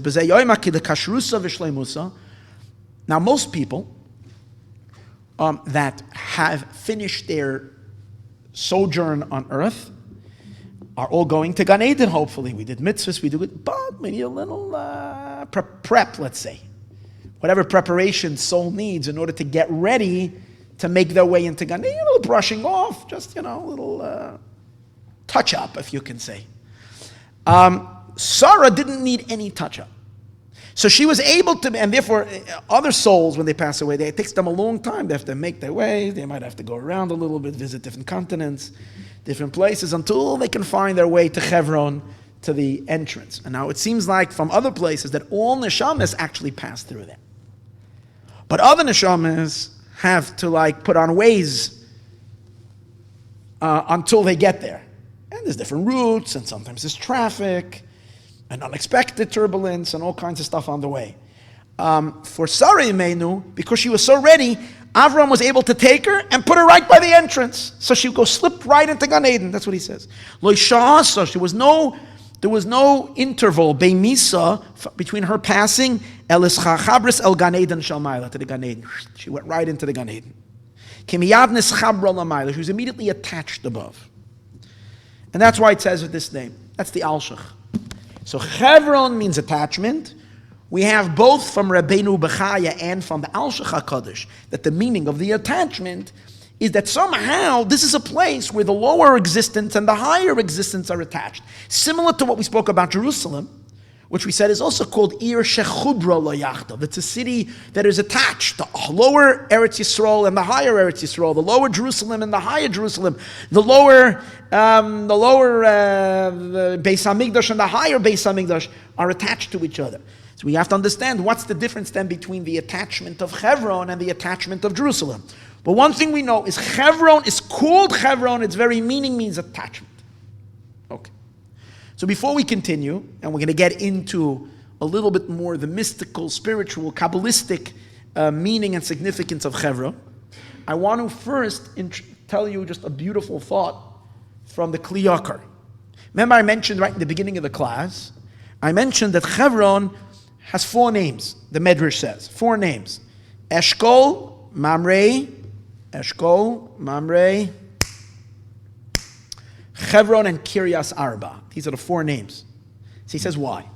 now most people that have finished their sojourn on earth are all going to Gan Eden, hopefully. We did mitzvahs, we do it, but we need a little prep, let's say. Whatever preparation soul needs in order to get ready to make their way into Gan Eden, a little brushing off, just, a little touch-up, if you can say. Sarah didn't need any touch-up. So she was able to, and therefore other souls, when they pass away, it takes them a long time. They have to make their way. They might have to go around a little bit, visit different continents, different places, until they can find their way to Chevron, to the entrance. And now it seems like from other places that all neshamas actually pass through there. But other neshamas have to put on ways until they get there. And there's different routes, and sometimes there's traffic, and unexpected turbulence, and all kinds of stuff on the way. For Sarah Imeinu, because she was so ready, Avram was able to take her and put her right by the entrance. So she would go slip right into Gan Eden. That's what he says. Lo Sha'asa, there was no interval between her passing Elis Chabris El Gan Eden Shalmaila, to the Gan Eden. She went right into the Gan Eden. Kimiyadnis Chabra Lamaila. She was immediately attached above. And that's why it says with this name. That's the Alshech. So Chevron means attachment. We have both from Rabbeinu Bechaya and from the Alshech HaKadosh that the meaning of the attachment is that somehow this is a place where the lower existence and the higher existence are attached. Similar to what we spoke about Jerusalem, which we said is also called Ir Shechubra Lo Yachdav. It's a city that is attached, the lower Eretz Yisroel and the higher Eretz Yisroel, the lower Jerusalem and the higher Jerusalem, the lower Beis Hamikdash and the higher Beis Hamikdash are attached to each other. So we have to understand what's the difference then between the attachment of Chevron and the attachment of Jerusalem. But one thing we know is Chevron is called Chevron, its very meaning means attachment. Okay. So before we continue, and we're going to get into a little bit more the mystical, spiritual, Kabbalistic meaning and significance of Chevron, I want to first tell you just a beautiful thought from the Kli Yakar. Remember I mentioned right in the beginning of the class, I mentioned that Chevron has 4 names, the Medrash says. 4 names. Eshkol, Mamre, Chevron, and Kiryas Arba. These are the 4 names. So he says, why?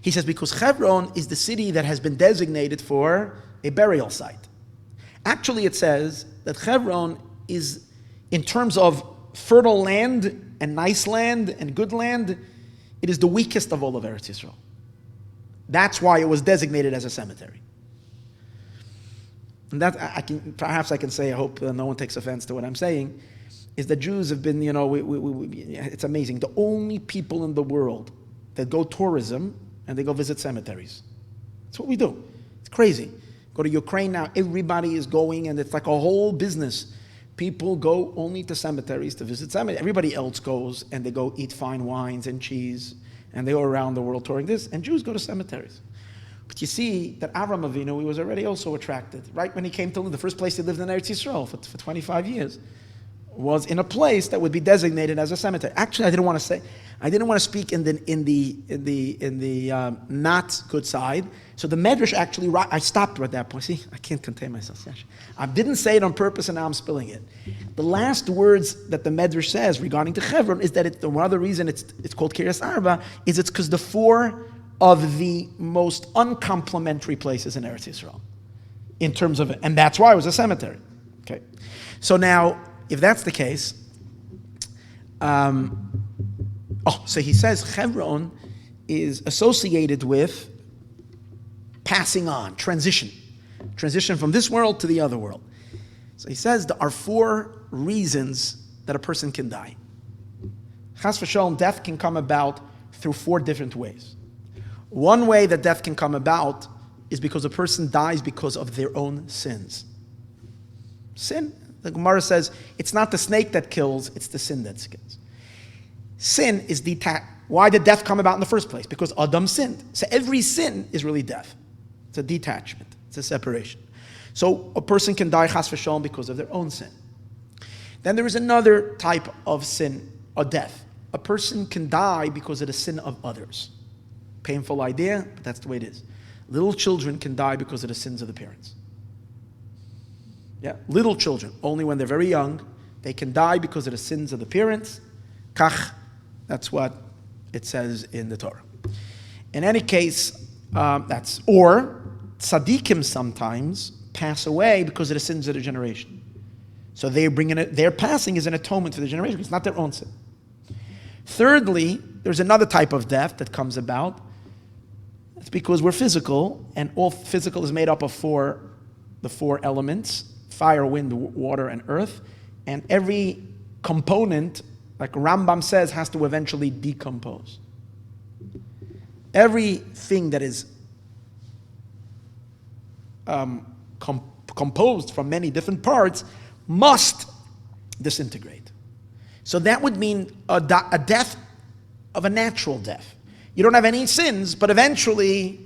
He says, because Chevron is the city that has been designated for a burial site. Actually, it says that Chevron is, in terms of fertile land and nice land and good land, it is the weakest of all of Eretz Yisrael. That's why it was designated as a cemetery. And that perhaps I can say, I hope no one takes offense to what I'm saying, is that Jews have been, it's amazing. The only people in the world that go tourism and they go visit cemeteries. That's what we do. It's crazy. Go to Ukraine now, everybody is going, and it's like a whole business. People go only to cemeteries to visit cemeteries. Everybody else goes and they go eat fine wines and cheese, and they go around the world touring this, and Jews go to cemeteries. But you see that Avram Avinu, he was already also attracted. Right when he came to live, the first place he lived in Eretz Yisrael for 25 years was in a place that would be designated as a cemetery. Actually, I didn't want to speak in the not good side. So the Medrash actually, I stopped at that point. See, I can't contain myself. I didn't say it on purpose, and now I'm spilling it. The last words that the Medrash says regarding to Chevron is that one other reason it's called Kiryas Arba is it's because the four of the most uncomplimentary places in Eretz Yisrael, in terms of it, and that's why it was a cemetery. Okay, so now if that's the case, so he says Chevron is associated with passing on, transition from this world to the other world. So he says there are four reasons that a person can die. Chas v'sholom, death can come about through four different ways. One way that death can come about is because a person dies because of their own sins. Sin, the Gemara says, it's not the snake that kills, it's the sin that kills. Sin is why did death come about in the first place? Because Adam sinned. So every sin is really death. It's a detachment. It's a separation. So a person can die chas v'sholom because of their own sin. Then there is another type of sin, or death. A person can die because of the sin of others. Painful idea, but that's the way it is. Little children can die because of the sins of the parents. Yeah, little children, only when they're very young, they can die because of the sins of the parents. Kach, that's what it says in the Torah. In any case, or tzaddikim sometimes pass away because of the sins of the generation. So their passing is an atonement for the generation. It's not their own sin. Thirdly, there's another type of death that comes about. It's because we're physical, and all physical is made up of the four elements: fire, wind, water, and earth. And every component, like Rambam says, has to eventually decompose. Everything that is composed from many different parts must disintegrate. So that would mean a death of a natural death. You don't have any sins, but eventually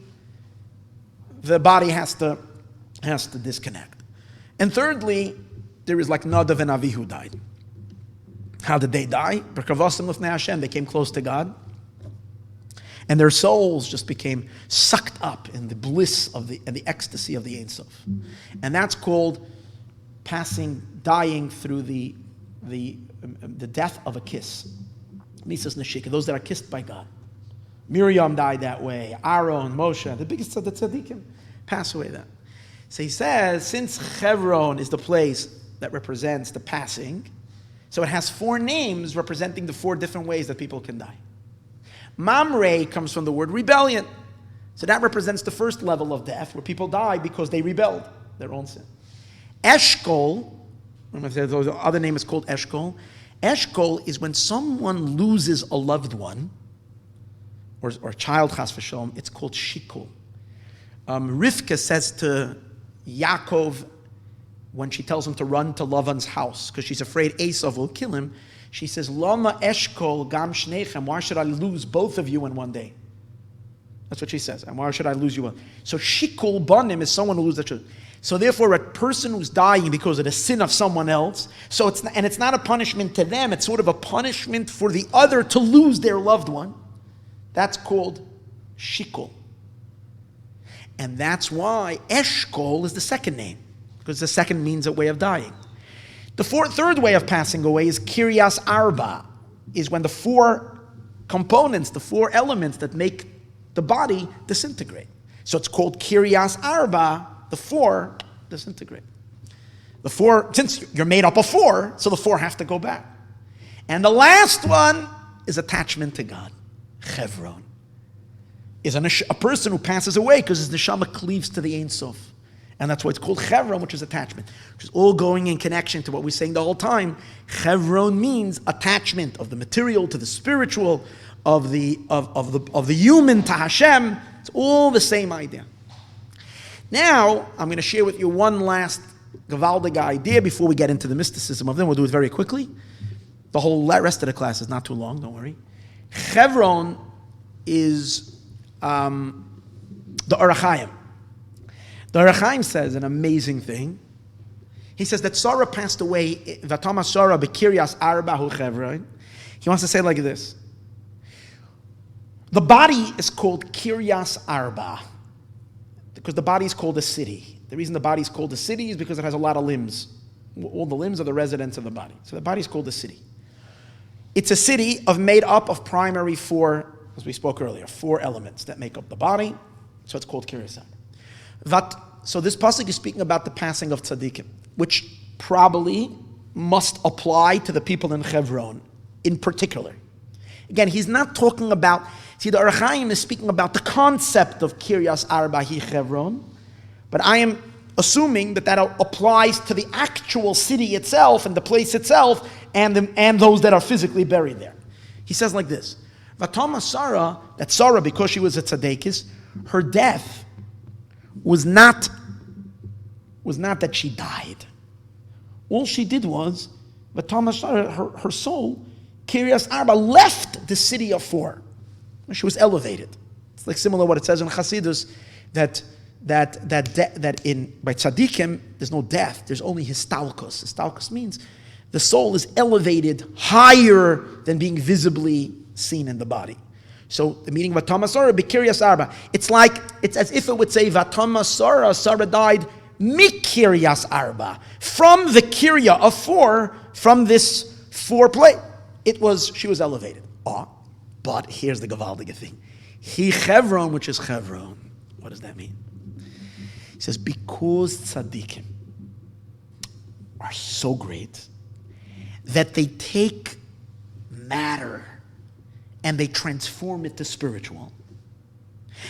the body has to disconnect. And thirdly, there is like Nadav and Avihu died. How did they die? They came close to God, and their souls just became sucked up in the bliss and the ecstasy of the Ein Sof. And that's called dying through the death of a kiss. Nisas Neshika, those that are kissed by God. Miriam died that way. Aaron, Moshe, the biggest of the tzaddikim, pass away then. So he says, since Chevron is the place that represents the passing, so it has four names representing the four different ways that people can die. Mamre comes from the word rebellion. So that represents the first level of death, where people die because they rebelled their own sin. Eshkol, the other name is called Eshkol. Eshkol is when someone loses a loved one, or a child, chas v'sholom, it's called shikol. Rivka says to Yaakov, when she tells him to run to Lavan's house, because she's afraid Esav will kill him, she says, Lama eshkol gam shneichem, why should I lose both of you in one day? That's what she says. And why should I lose you one? So shikol banim is someone who loses their children. So therefore, a person who's dying because of the sin of someone else, it's not a punishment to them, it's sort of a punishment for the other to lose their loved one. That's called shikol. And that's why eshkol is the second name, because the second means a way of dying. The third way of passing away is kiryas arba, is when the four components, the four elements that make the body disintegrate. So it's called kiryas arba, the four disintegrate. The 4, since you're made up of 4, so the 4 have to go back. And the last one is attachment to God. Chevron is a person who passes away because his neshama cleaves to the Ein Sof. And that's why it's called Chevron, which is attachment, which is all going in connection to what we're saying the whole time. Chevron means attachment of the material to the spiritual, of the human to Hashem. It's all the same idea. Now, I'm going to share with you one last gewaldige idea before we get into the mysticism of them. We'll do it very quickly. The whole rest of the class is not too long, don't worry. Chevron is the Orach Chaim. The Orach Chaim says an amazing thing. He says that Sarah passed away, Vatama Sarah bekiryas arba hu Chevron. He wants to say it like this. The body is called Kiryas Arba because the body is called a city. The reason the body is called a city is because it has a lot of limbs. All the limbs are the residents of the body. So the body is called a city. It's a city made up of primary 4, as we spoke earlier, 4 elements that make up the body. So it's called Kiryas Arba. So this pasuk is speaking about the passing of tzaddikim, which probably must apply to the people in Chevron in particular. Again, he's not talking about, see, the Orach Chaim is speaking about the concept of Kiryas Arba hi Chevron, but I am assuming that applies to the actual city itself and the place itself and those that are physically buried there. He says like this, Vatama Sarah, that Sarah, because she was a tzaddikis, her death was not that she died. All she did was, Vatama Sarah, her soul, Kiryas Arba, left the city of 4. She was elevated. It's like similar to what it says in Chassidus that by tzaddikim there's no death. There's only histalkos. Histalkos means the soul is elevated higher than being visibly seen in the body. So the meaning of Vatama Sarah bekiryas Arba. It's as if it would say Vatama Sarah died mikiryas Arba, from the kirya of 4, from this 4 plate. She was elevated. But here's the gewaldige thing. He Chevron, which is Chevron. What does that mean? He says, because tzaddikim are so great that they take matter and they transform it to spiritual.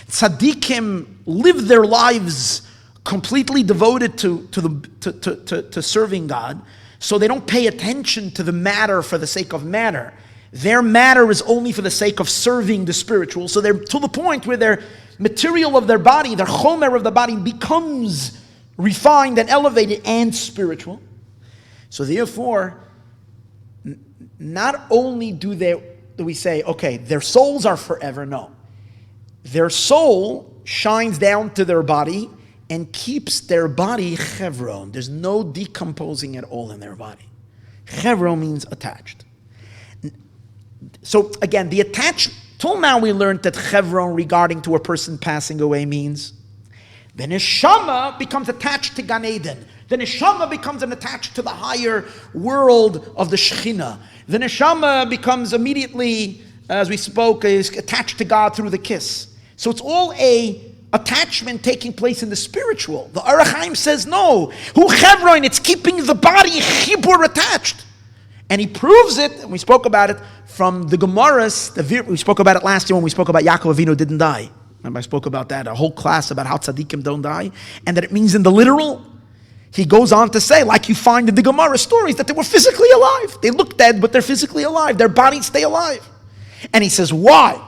Tzaddikim live their lives completely devoted to serving God, so they don't pay attention to the matter for the sake of matter. Their matter is only for the sake of serving the spiritual. So they're to the point where their material of their body, their chomer of the body, becomes refined and elevated and spiritual. So therefore, not only do we say, okay, their souls are forever. No. Their soul shines down to their body and keeps their body chevron. There's no decomposing at all in their body. Chevron means attached. So again, the attached, till now we learned that Chevron regarding to a person passing away means the neshama becomes attached to Gan Eden. The neshama becomes attached to the higher world of the Shekhinah. The neshama becomes immediately, as we spoke, is attached to God through the kiss. So it's all a attachment taking place in the spiritual. The Orach Chaim says no. Hu Chevron, it's keeping the body chibur attached. And he proves it, and we spoke about it from the Gemaras. We spoke about it last year when we spoke about Yaakov Avinu didn't die. Remember, I spoke about that, a whole class about how tzaddikim don't die, and that it means in the literal. He goes on to say, like you find in the Gemara stories, that they were physically alive. They look dead, but they're physically alive. Their bodies stay alive. And he says, why?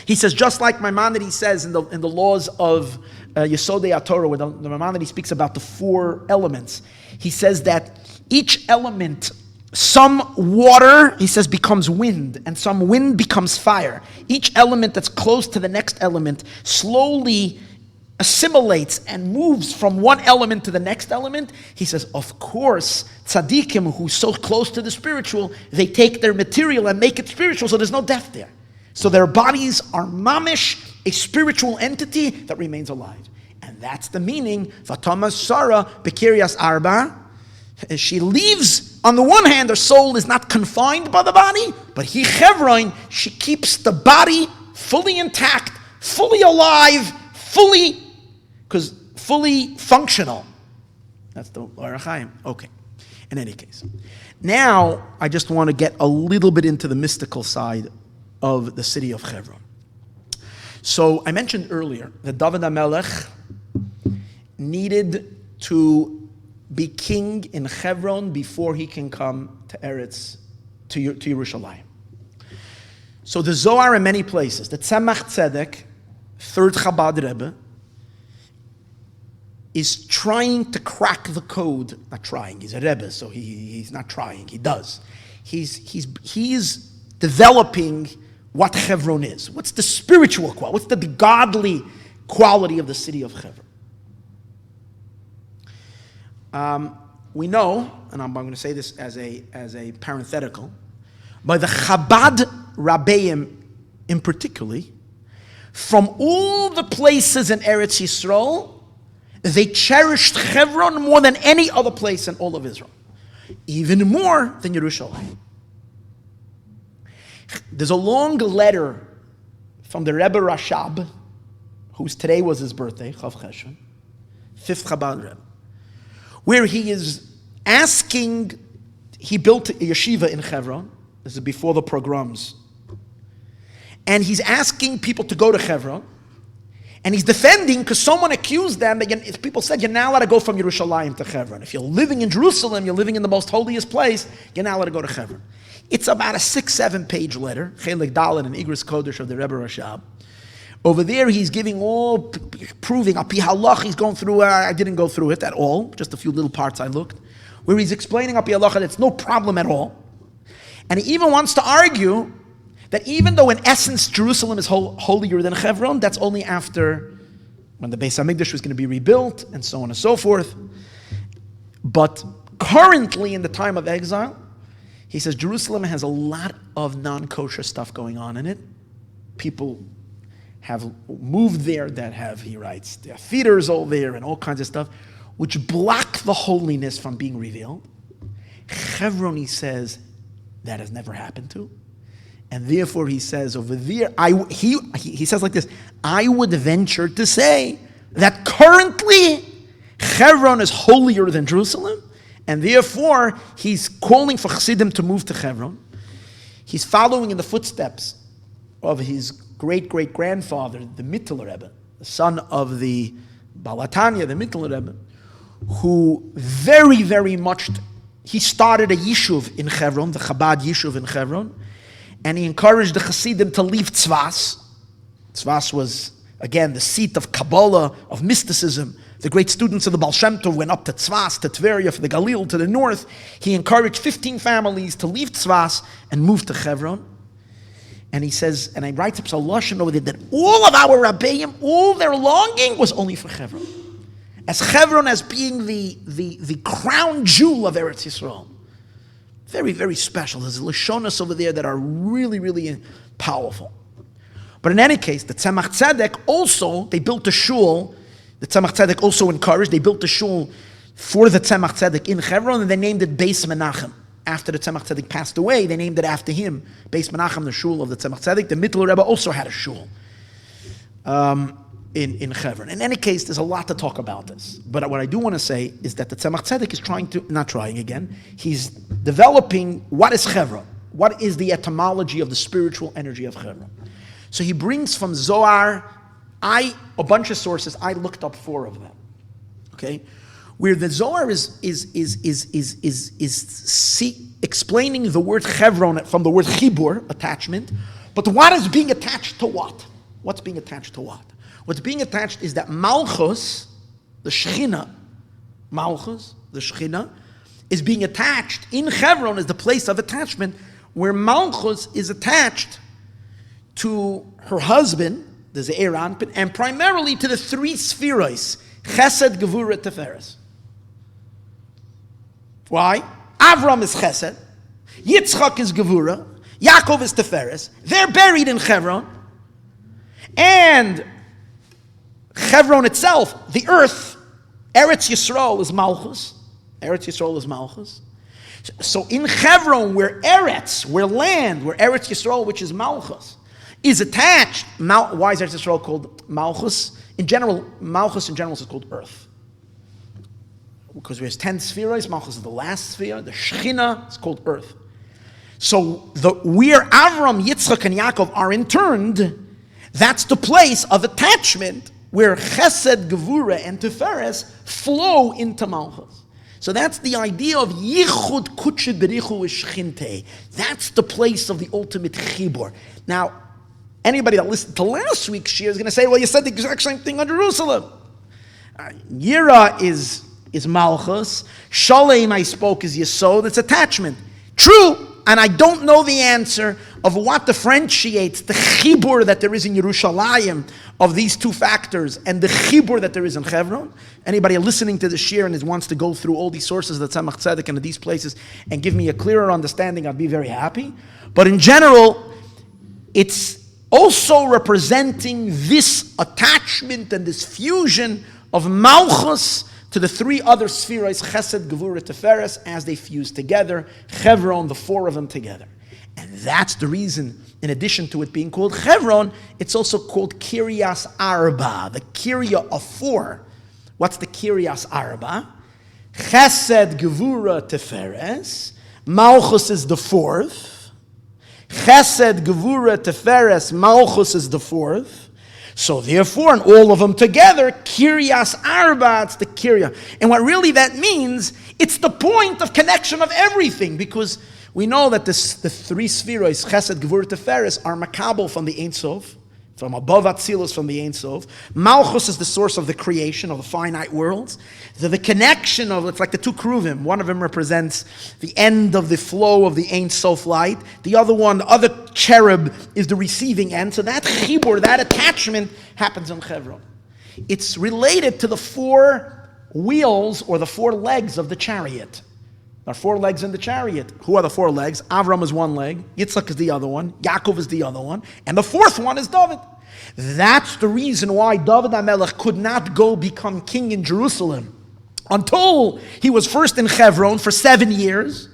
He says, just like Maimonides says in the laws of Yesodei HaTorah, where the Maimonides speaks about the 4 elements, he says that each element, some water, he says, becomes wind, and some wind becomes fire. Each element that's close to the next element slowly assimilates and moves from one element to the next element. He says, of course, tzaddikim, who's so close to the spiritual, they take their material and make it spiritual, so there's no death there. So their bodies are mamish, a spiritual entity that remains alive. And that's the meaning, Vatama Sarah bekiryas Arba. She leaves, on the one hand, her soul is not confined by the body, but he Chevron, she keeps the body fully intact, fully alive, fully functional. That's the Orach Chaim. Okay. In any case. Now, I just want to get a little bit into the mystical side of the city of Chevron. So, I mentioned earlier that David HaMelech needed to be king in Chevron before he can come to Eretz, to Yerushalayim. So the Zohar in many places, the Tzemach Tzedek, third Chabad Rebbe, is trying to crack the code. Not trying, he's a Rebbe, so he's not trying, he does. He's developing what Chevron is. What's the spiritual quality? What's the godly quality of the city of Chevron? We know, and I'm going to say this as a parenthetical, by the Chabad Rabbeim in particular, from all the places in Eretz Yisrael, they cherished Chevron more than any other place in all of Israel. Even more than Yerushalayim. There's a long letter from the Rebbe Rashab, whose today was his birthday, Chav Cheshvan, fifth Chabad Rebbe, where he is asking, he built a yeshiva in Chevron, this is before the pogroms, and he's asking people to go to Chevron, and he's defending because someone accused them that people said you're not allowed to go from Yerushalayim to Chevron. If you're living in Jerusalem, you're living in the most holiest place, you're not allowed to go to Chevron. It's about a 6-7 page letter, Chelik Dalet and Igros Kodesh of the Rebbe Rashab. Over there, he's giving all, proving, Api Halach, he's going through, I didn't go through it at all, just a few little parts I looked, where he's explaining Api Halach that it's no problem at all. And he even wants to argue that even though in essence Jerusalem is holier than Chevron, that's only after when the Beis HaMikdash was going to be rebuilt and so on and so forth. But currently in the time of exile, he says Jerusalem has a lot of non-kosher stuff going on in it. People have moved there that have, he writes, there are theaters over there and all kinds of stuff, which block the holiness from being revealed. Chevron, he says, that has never happened to. And therefore he says over there, he says like this, I would venture to say that currently Chevron is holier than Jerusalem, and therefore he's calling for Chassidim to move to Chevron. He's following in the footsteps of his great-great-grandfather, the Mittler Rebbe, the son of the Balatanya, the Mittler Rebbe, who very, very much, he started a yishuv in Chevron, the Chabad yishuv in Chevron, and he encouraged the Chassidim to leave Tzvas. Tzvas was, again, the seat of Kabbalah, of mysticism. The great students of the Baal Shem Tov went up to Tzvas, to Tveria, for the Galil, to the north. He encouraged 15 families to leave Tzvas and move to Chevron. And he says, and I write up a lashon over there, that all of our Rabbeim, all their longing was only for Chevron. As Chevron as being the crown jewel of Eretz Yisrael. Very, very special. There's Lashonas over there that are really, really powerful. But in any case, the Tzemach Tzedek also, they built a shul. The Tzemach Tzedek also encouraged, they built a shul for the Tzemach Tzedek in Chevron, and they named it Beis Menachem. After the Tzemach Tzedek passed away, they named it after him, Beis Menachem, the shul of the Tzemach Tzedek. The Mittler Rebbe also had a shul in Chevron. In any case, there's a lot to talk about this. But what I do want to say is that the Tzemach Tzedek is he's developing what is Chevron, what is the etymology of the spiritual energy of Chevron. So he brings from Zohar, a bunch of sources, I looked up 4 of them, okay? Where the Zohar is explaining the word Chevron from the word Chibur, attachment, but what is being attached to what? What's being attached to what? What's being attached is that Malchus, the Shechina, is being attached in Chevron as the place of attachment, where Malchus is attached to her husband, the Ze'er Anpin, and primarily to the 3 spheros, Chesed, Gevurah, Teferes. Why? Avram is Chesed, Yitzchak is Gevurah, Yaakov is Teferes. They're buried in Chevron, and Chevron itself, the earth, Eretz Yisrael is Malchus. Eretz Yisrael is Malchus. So in Chevron, where Eretz, where land, where Eretz Yisrael, which is Malchus, is attached. Why is Eretz Yisrael called Malchus? In general, Malchus in general is called earth. because there's 10 spheres, Malchus is the last sphere, the Shechina is called earth. So where Avram, Yitzchak, and Yaakov are interned, that's the place of attachment where Chesed, Gevura, and Tiferes flow into Malchus. So that's the idea of Yichud Kutche Berichu Shchinte. That's the place of the ultimate Chibur. Now, anybody that listened to last week's shir is going to say, well, you said the exact same thing on Jerusalem. Yira is Malchus. Shalem, I spoke, is Yesod. It's attachment. True. And I don't know the answer of what differentiates the chibur that there is in Yerushalayim of these two factors and the chibur that there is in Chevron. Anybody listening to the shir and wants to go through all these sources that Tzemach Tzedek and these places and give me a clearer understanding, I'd be very happy. But in general, it's also representing this attachment and this fusion of Malchus to the three other spheres, Chesed, Gevurah, Tiferes, as they fuse together, Chevron, the four of them together. And that's the reason, in addition to it being called Chevron, it's also called Kiryas Arba, the Kirya of four. What's the Kiryas Arba? Chesed, Gevurah, Tiferes. Malchus is the fourth. Chesed, Gevurah, Tiferes. Malchus is the fourth. So therefore, and all of them together, Kiryas Arba, it's the Kirya. And what really that means, it's the point of connection of everything, because we know that the three spheres, Chesed, Gevurah, Tiferes, are makabel from the Ein Sof, from above Atzilus, from the Ein Sof. Malchus is the source of the creation of the finite worlds. The connection of, it's like the two Kruvim. One of them represents the end of the flow of the Ein Sof light. The other one, the other cherub, is the receiving end. So that chibur, that attachment, happens in Chevron. It's related to the four wheels or the four legs of the chariot. There are four legs in the chariot. Who are the four legs? Avram is one leg, Yitzchak is the other one, Yaakov is the other one, and the fourth one is David. That's the reason why David HaMelech could not go become king in Jerusalem until he was first in Chevron for 7 years,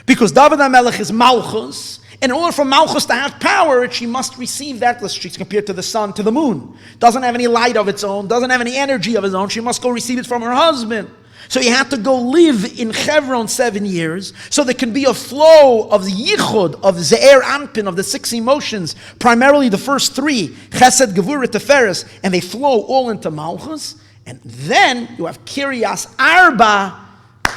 because David HaMelech is Malchus. In order for Malchus to have power, she must receive that. She's compared to the sun, to the moon. Doesn't have any light of its own, doesn't have any energy of its own. She must go receive it from her husband. So he had to go live in Chevron 7 years, so there can be a flow of the yichud, of ze'er anpin, of the 6 emotions, primarily the first 3, Chesed, Gevurah, Tiferes, and they flow all into Malchus. And then you have Kiryas Arba.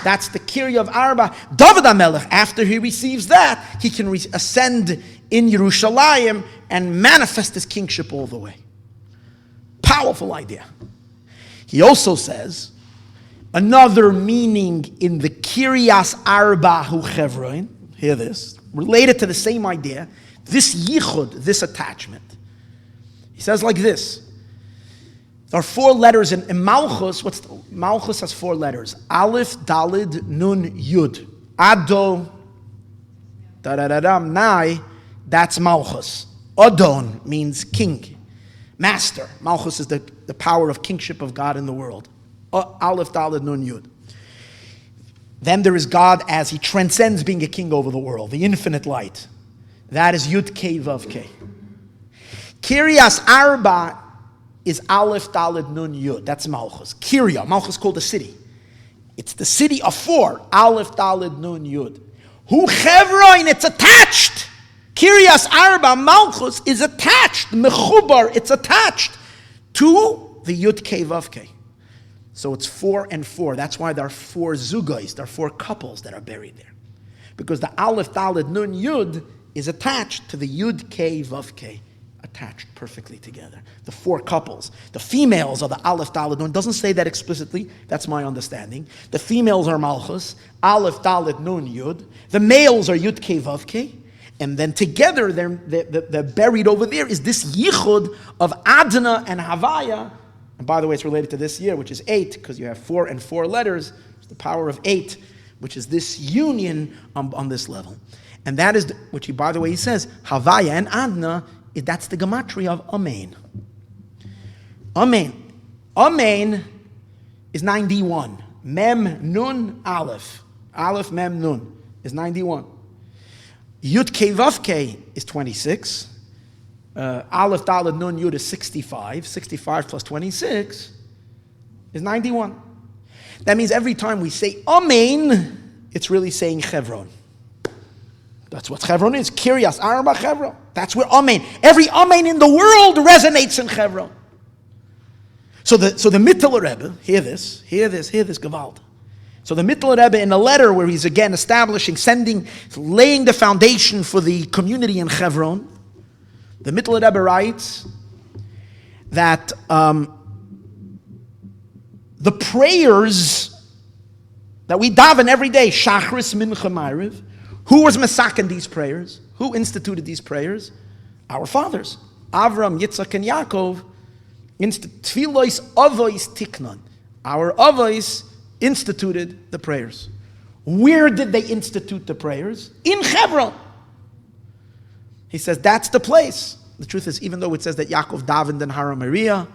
That's the Kirya of Arba. David HaMelech, after he receives that, he can ascend in Yerushalayim and manifest his kingship all the way. Powerful idea. He also says, another meaning in the Kiryas Arba Hu Chevron, hear this, related to the same idea, this yichud, this attachment. He says like this, there are 4 letters in Malchus. Malchus has 4 letters. Aleph, Dalid, Nun, Yud. Ado, da-da-da-dam, Nai, that's Malchus. Adon means king, master. Malchus is the power of kingship of God in the world. Aleph, Dalid, Nun, Yud. Then there is God as he transcends being a king over the world, the infinite light. That is Yud, Kei, Vav, Kei. Kiryas Arba is Aleph, Dalid, Nun, Yud. That's Malchus. Kirya, Malchus called a city. It's the city of 4. Aleph, Dalid, Nun, Yud. Hu Chevron, it's attached. Kiryas Arba, Malchus, is attached. Mechubar, it's attached to the Yud, Kei, Vav, Kei. So it's 4 and 4. That's why there are 4 zugos. There are 4 couples that are buried there. Because the Aleph, Dalid, Nun, Yud is attached to the Yud, Kei, Vav, Kei. Attached perfectly together. The 4 couples. The females are the Aleph, Dalid, Nun. Doesn't say that explicitly. That's my understanding. The females are Malchus. Aleph, Dalid, Nun, Yud. The males are Yud, Kei, Vav, Kei. And then together, they're buried over there is this yichud of Adna and Havaya. And by the way, it's related to this year, which is 8, because you have 4 and 4 letters. It's the power of 8, which is this union on this level. And that is, which he, by the way, he says, Havaya and Adna, that's the gematria of Amen. Amen. Amen is 91. Mem, Nun, Aleph. Aleph, Mem, Nun is 91. Yud, Kei, Vav, Kei is 26. Aleph, Daled, Nun, Yud is 65. 65 plus 26 is 91. That means every time we say Amen, it's really saying Chevron. That's what Chevron is. Kiryas Arba Chevron. That's where Amen. Every Amen in the world resonates in Chevron. So the Mittler Rebbe, hear this, Gewalt. So the Mittler Rebbe, in a letter where he's again establishing, laying the foundation for the community in Chevron, the Mittler Rebbe writes that the prayers that we daven every day, Shachris, Mincha, Ma'ariv, who was masakin these prayers? Who instituted these prayers? Our fathers, Avram, Yitzchak, and Yaakov. Tfilois Avos Tiknon. Our Avos instituted the prayers. Where did they institute the prayers? In Hebron. He says that's the place. The truth is, even though it says that Yaakov davened in Hara Moriah,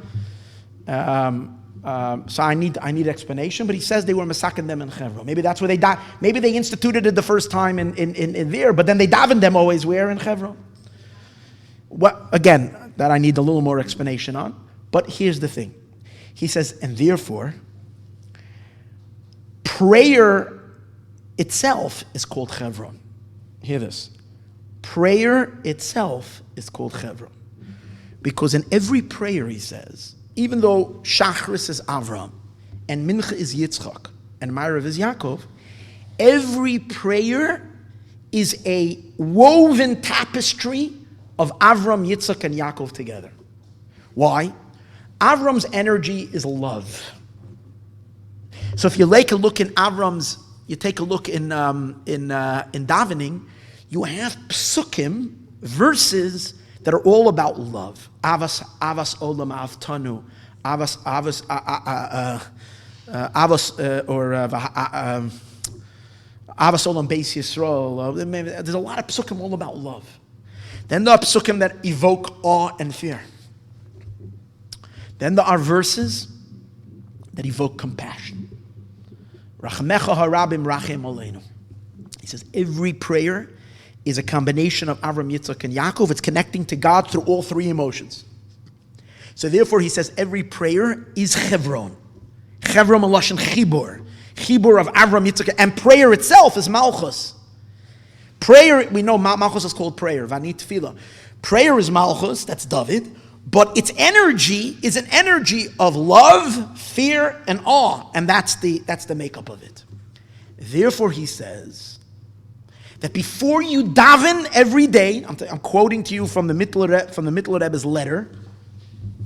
so I need explanation. But he says they were masakin them in Chevron. Maybe that's where they maybe they instituted it the first time in there, but then they davened them always where in Chevron. Well, again, that I need a little more explanation on. But here's the thing. He says, and therefore, prayer itself is called Chevron. Hear this. Prayer itself is called Chevron. Because in every prayer, he says, even though Shachris is Avram, and Mincha is Yitzchak, and Ma'ariv is Yaakov, every prayer is a woven tapestry of Avram, Yitzchak, and Yaakov together. Why? Avram's energy is love. So if you take a look in Avram's, you take a look in davening, you have psukim, verses that are all about love. Avas olam avtanu, avas olam beis Yisroel. There's a lot of psukim all about love. Then there are psukim that evoke awe and fear. Then there are verses that evoke compassion. Rachmecha harabim rachem aleinu. He says every prayer is a combination of Avram, Yitzchak, and Yaakov. It's connecting to God through all three emotions. So therefore, he says every prayer is Chevron. Chevron malashon chibur. Chibur of Avram, Yitzchak, and prayer itself is Malchus. Prayer, we know Malchus is called prayer. Vani tefillah. Prayer is Malchus, that's David. But its energy is an energy of love, fear, and awe. And that's the makeup of it. Therefore, he says that before you daven every day, I'm quoting to you from the Mittler Rebbe's letter.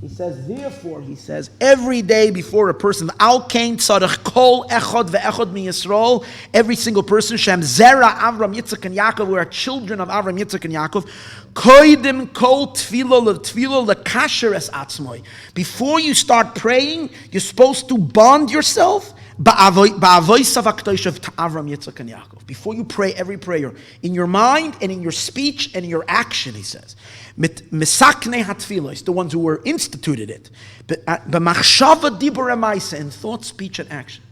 He says, every day before a person, Al Kain Tzarech Kol Echad Ve'echad Mi Yisroel, every single person, Shem Zera, Avram, Yitzchak, and Yaakov, we are children of Avram, Yitzchak, and Yaakov. Koidim Kol Tefillah L'Kasher Es Atzmoi. Before you start praying, you're supposed to bond yourself Ba'avoisav HaKadosh to Avram, Yitzchak, and Yaakov. Before you pray every prayer, in your mind and in your speech and in your action, he says. Misaknei hatfilos, the ones who were instituted it. B'machshava dibur emaisa, in thought, speech, and action.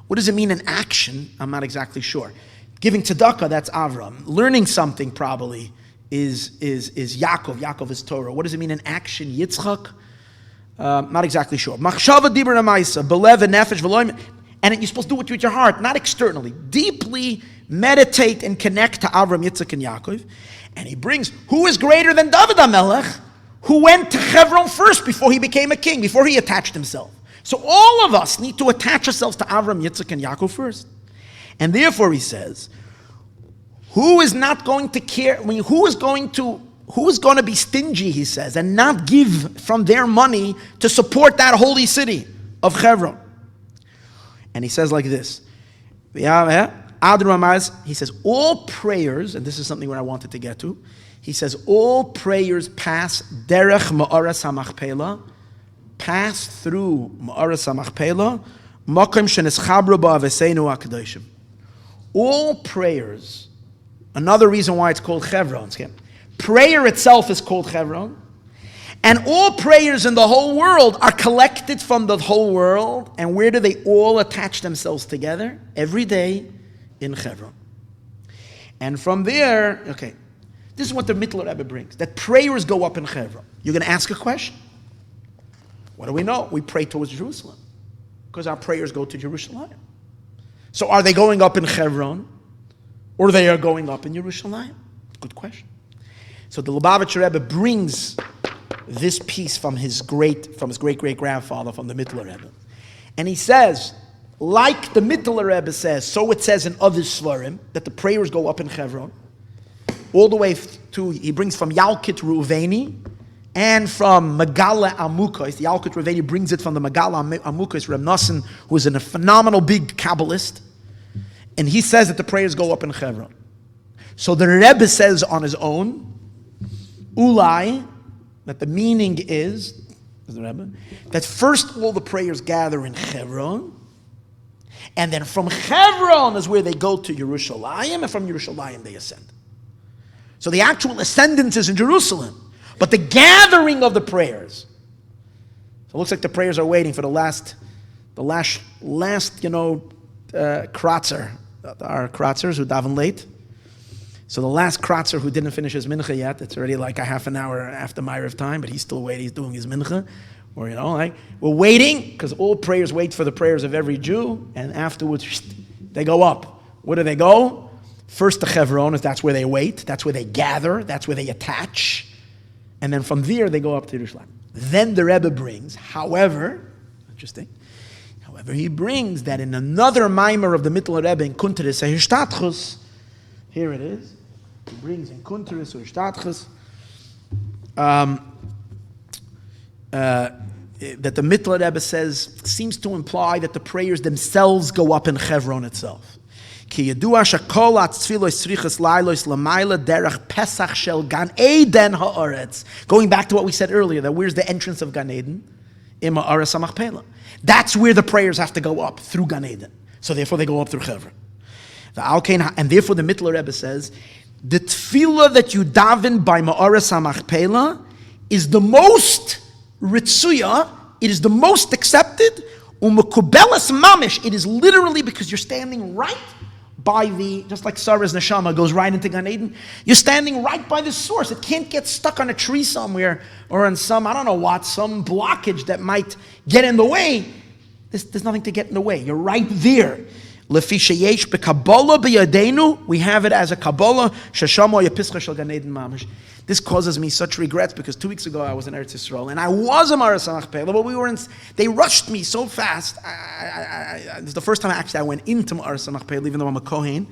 What does it mean in action? I'm not exactly sure. Giving tzedakah, that's Avram. Learning something probably is Yaakov. Yaakov is Torah. What does it mean in action? Yitzchak? Not exactly sure. Machshava dibur emaisa, belev v'nefesh v'loim. And you're supposed to do it with your heart, not externally. Deeply meditate and connect to Avram, Yitzchak, and Yaakov. And he brings, who is greater than David HaMelech, who went to Chevron first before he became a king, before he attached himself. So all of us need to attach ourselves to Avram, Yitzchak, and Yaakov first. And therefore he says, who is not going to care, who is going to be stingy, he says, and not give from their money to support that holy city of Chevron? And he says like this, he says, all prayers, and this is something where I wanted to get to, he says, all prayers pass derech ma'aras hamachpelah, pass through ma'aras hamachpelah, makom sheneschabru ba'aveseinu hakadoshim. All prayers, another reason why it's called Chevron, prayer itself is called Chevron, and all prayers in the whole world are collected from the whole world, and where do they all attach themselves together? Every day, in Chevron. And from there, okay, this is what the Mittler Rebbe brings, that prayers go up in Chevron. You're going to ask a question. What do we know? We pray towards Jerusalem, because our prayers go to Jerusalem. So are they going up in Chevron, or they are going up in Yerushalayim? Good question. So the Lubavitcher Rebbe brings this piece from his great-great-grandfather, from the Mittler Rebbe. And he says, like the Mittler Rebbe says, so it says in other Svarim, that the prayers go up in Chevron, all the way to, he brings from Yalkut Reuveni, and from Megala Amukos. The Yalkut Reuveni brings it from the Megala Amukos, Reb Nosson, who is a phenomenal big Kabbalist, and he says that the prayers go up in Chevron. So the Rebbe says on his own, Ulai, that the meaning is the Rebbe, that first all the prayers gather in Chevron, and then from Chevron is where they go to Yerushalayim, and from Yerushalayim they ascend. So the actual ascendance is in Jerusalem, but the gathering of the prayers. So it looks like the prayers are waiting for the last, kratzer, our kratzers who daven late. So the last kratzer who didn't finish his mincha yet, it's already like a half an hour after Ma'ariv time, but he's still waiting, he's doing his mincha. Or, we're waiting, because all prayers wait for the prayers of every Jew, and afterwards, they go up. Where do they go? First to Chevron, that's where they wait, that's where they gather, that's where they attach, and then from there, they go up to Yerushalayim. Then the Rebbe brings, however, he brings that in another mimer of the Mittler Rebbe in Kunteris Hishtatchus, here it is. He brings in Kunteris or Hishtatchus that the Mittler Rebbe says seems to imply that the prayers themselves go up in Chevron itself. Ki yedua shekol hatzfilos tzrichas lailos lamayla derech pesach shel Gan Eden haaretz. Going back to what we said earlier, that where's the entrance of Gan Eden? Im haaretz hamachpelah. That's where the prayers have to go up, through Gan Eden. So therefore they go up through Chevron. And therefore the Mittler Rebbe says, the tefillah that you daven by Ma'aras HaMachpelah is the most ritzuya, it is the most accepted, u'mekubelas mamish, it is literally because you're standing right by just like Sarah's neshama goes right into Gan Eden, you're standing right by the source. It can't get stuck on a tree somewhere or on some blockage that might get in the way. There's nothing to get in the way. You're right there. Lefi sheyesh bekabbalah b'yadeinu, we have it as a Kabbalah, sheshamo yapischa shel Gan Eden mamish. This causes me such regrets because 2 weeks ago I was in Eretz Yisroel and I was a Ma'aras HaMachpelah, but they rushed me so fast. This is the first time I went into Ma'aras HaMachpelah, even though I'm a Kohen.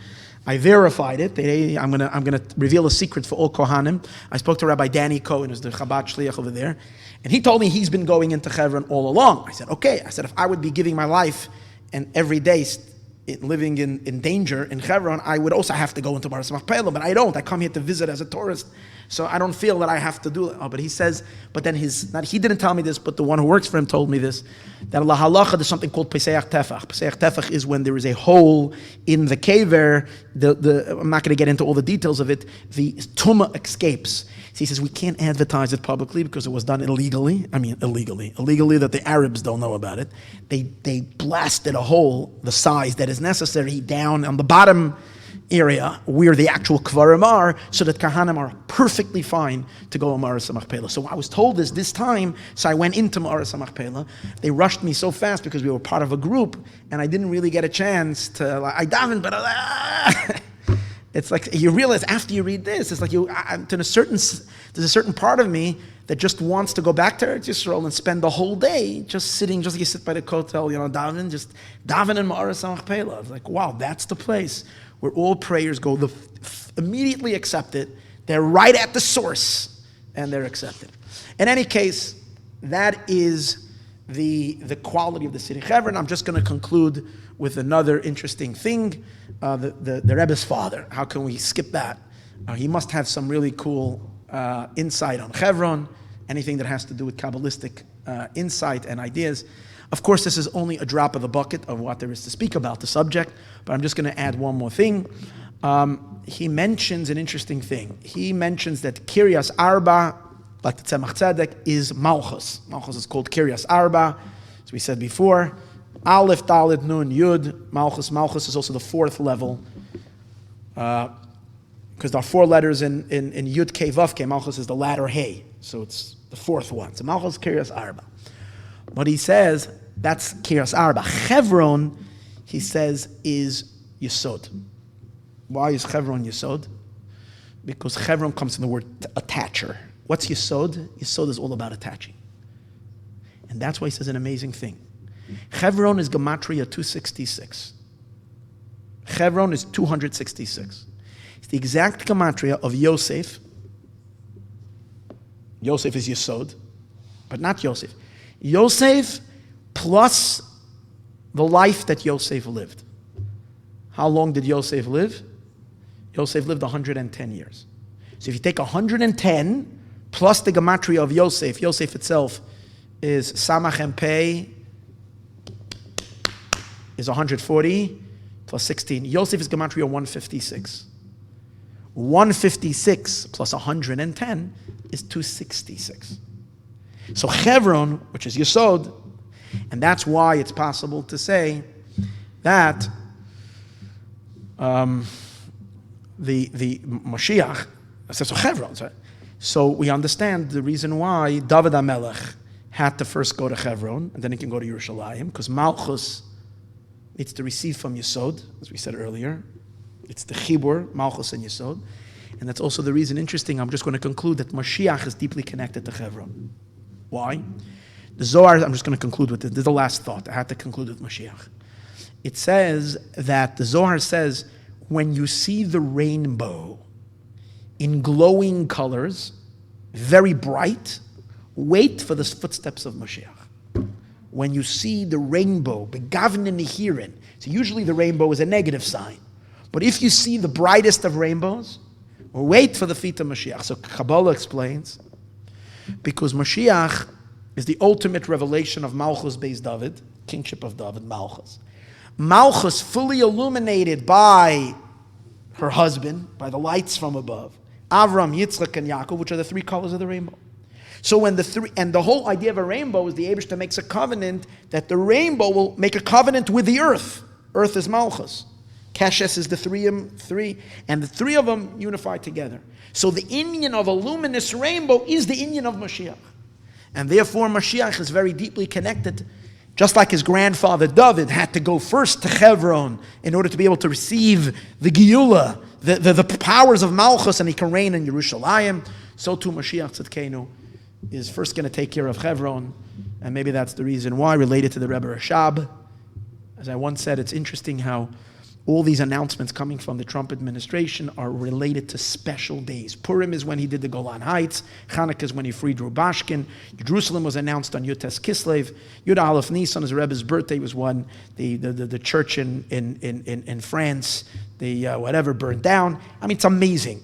I verified it. I'm gonna reveal a secret for all Kohanim. I spoke to Rabbi Danny Cohen, who's the Chabad Shliach over there, and he told me he's been going into Chevron all along. I said, okay. I said, if I would be giving my life and every day living in danger in Chevron, I would also have to go into Ma'aras HaMachpelah, but I don't. I come here to visit as a tourist, so I don't feel that I have to do it. But he says, but then he didn't tell me this, but the one who works for him told me this, that la halacha, there's something called Pesach Tefach. Pesach Tefach is when there is a hole in the kever, I'm not going to get into all the details of it, the tumah escapes. So he says, we can't advertise it publicly because it was done illegally. Illegally that the Arabs don't know about it. They blasted a hole the size that is necessary down on the bottom area where the actual kvarim are, so that kahanim are perfectly fine to go on Ma'aras HaMachpelah. So I was told this time, so I went into Ma'aras HaMachpelah. They rushed me so fast because we were part of a group, and I didn't really get a chance to, I davened, but it's like, you realize after you read this, it's like there's a certain part of me that just wants to go back to Eretz Yisrael and spend the whole day just sitting, just like you sit by the kotel, daven, just daven in Ma'aras HaMachpelah. It's like, wow, that's the place where all prayers go, immediately accepted. They're right at the source, and they're accepted. In any case, that is the quality of the city Chevron. I'm just going to conclude with another interesting thing. The Rebbe's father, how can we skip that? He must have some really cool insight on Chevron, anything that has to do with Kabbalistic insight and ideas. Of course, this is only a drop of the bucket of what there is to speak about the subject, but I'm just going to add one more thing. He mentions an interesting thing. He mentions that Kiryas Arba, like the Tzemach Tzedek, is Malchus. Malchus is called Kiryas Arba, as we said before. Aleph, Dalet, Nun, Yud, Malchus. Malchus is also the fourth level, because there are 4 letters in Yud, Kei, Vav, Kei. Malchus is the latter Hey, so it's the fourth one. So Malchus, Kiryas Arba. But he says, that's Kiryas Arba. Chevron he says, is Yesod. Why is Chevron Yesod? Because Chevron comes from the word attacher. What's Yesod? Yesod is all about attaching. And that's why he says an amazing thing. Chevron is Gematria 266. Chevron is 266. It's the exact Gematria of Yosef. Yosef is Yesod, but not Yosef. Yosef plus the life that Yosef lived. How long did Yosef live? Yosef lived 110 years. So if you take 110 plus the gematria of Yosef, Yosef itself is Samach and Pei, is 140 plus 16. Yosef is gematria 156. 156 plus 110 is 266. So Chevron, which is Yesod, and that's why it's possible to say that the Mashiach, so Chevron. So we understand the reason why David HaMelech had to first go to Chevron, and then he can go to Yerushalayim, because Malchus needs to receive from Yesod, as we said earlier. It's the Chibur, Malchus and Yesod. And that's also the reason, interesting, I'm just going to conclude that Mashiach is deeply connected to Chevron. Why? The Zohar, I'm just going to conclude with this. This is the last thought. I had to conclude with Mashiach. It says that, the Zohar says, when you see the rainbow in glowing colors, very bright, wait for the footsteps of Mashiach. When you see the rainbow, begavnen nihirin, so usually the rainbow is a negative sign. But if you see the brightest of rainbows, wait for the feet of Mashiach. So Kabbalah explains, because Mashiach is the ultimate revelation of Malchus Beis David, kingship of David, Malchus. Malchus fully illuminated by her husband, by the lights from above, Avram, Yitzchak, and Yaakov, which are the three colors of the rainbow. So when the whole idea of a rainbow is the Eibishter makes a covenant that the rainbow will make a covenant with the earth. Earth is Malchus. Keshes is the three, and the three of them unify together. So the inyan of a luminous rainbow is the inyan of Mashiach. And therefore Mashiach is very deeply connected, just like his grandfather David had to go first to Chevron in order to be able to receive the Geula, the powers of Malchus, and he can reign in Yerushalayim. So too Mashiach Tzidkenu is first going to take care of Chevron, and maybe that's the reason why, related to the Rebbe Rashab. As I once said, it's interesting how all these announcements coming from the Trump administration are related to special days. Purim is when he did the Golan Heights. Chanukah is when he freed Rubashkin. Jerusalem was announced on Yud Tes Kislev. Yud Aleph Nisan, his Rebbe's birthday, was when the church in France, whatever, burned down. I mean, it's amazing.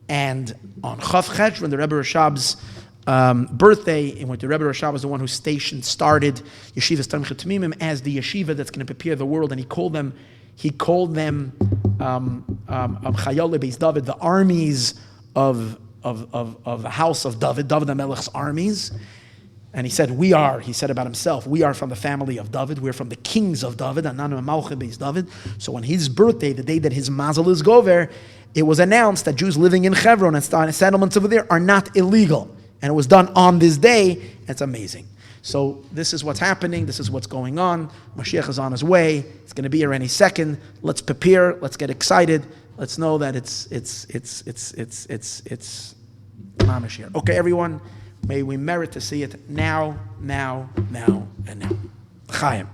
And on Chav Chet, when the Rebbe Rashab's birthday, in which the Rebbe Rashab was the one who started Yeshivas Tamchei Tamimim as the yeshiva that's going to prepare the world, and he called them Chayei Beis David, the armies of the house of David HaMelech's armies. And he said about himself, we are from the family of David, we're from the kings of David, Ananu Malchei Beis David. So on his birthday, the day that his mazel is gover, it was announced that Jews living in Chevron and settlements over there are not illegal. And it was done on this day. It's amazing. So this is what's happening. This is what's going on. Mashiach is on his way. It's going to be here any second. Let's prepare. Let's get excited. Let's know that it's mamash here. Okay, everyone. May we merit to see it now, and now. Chaim.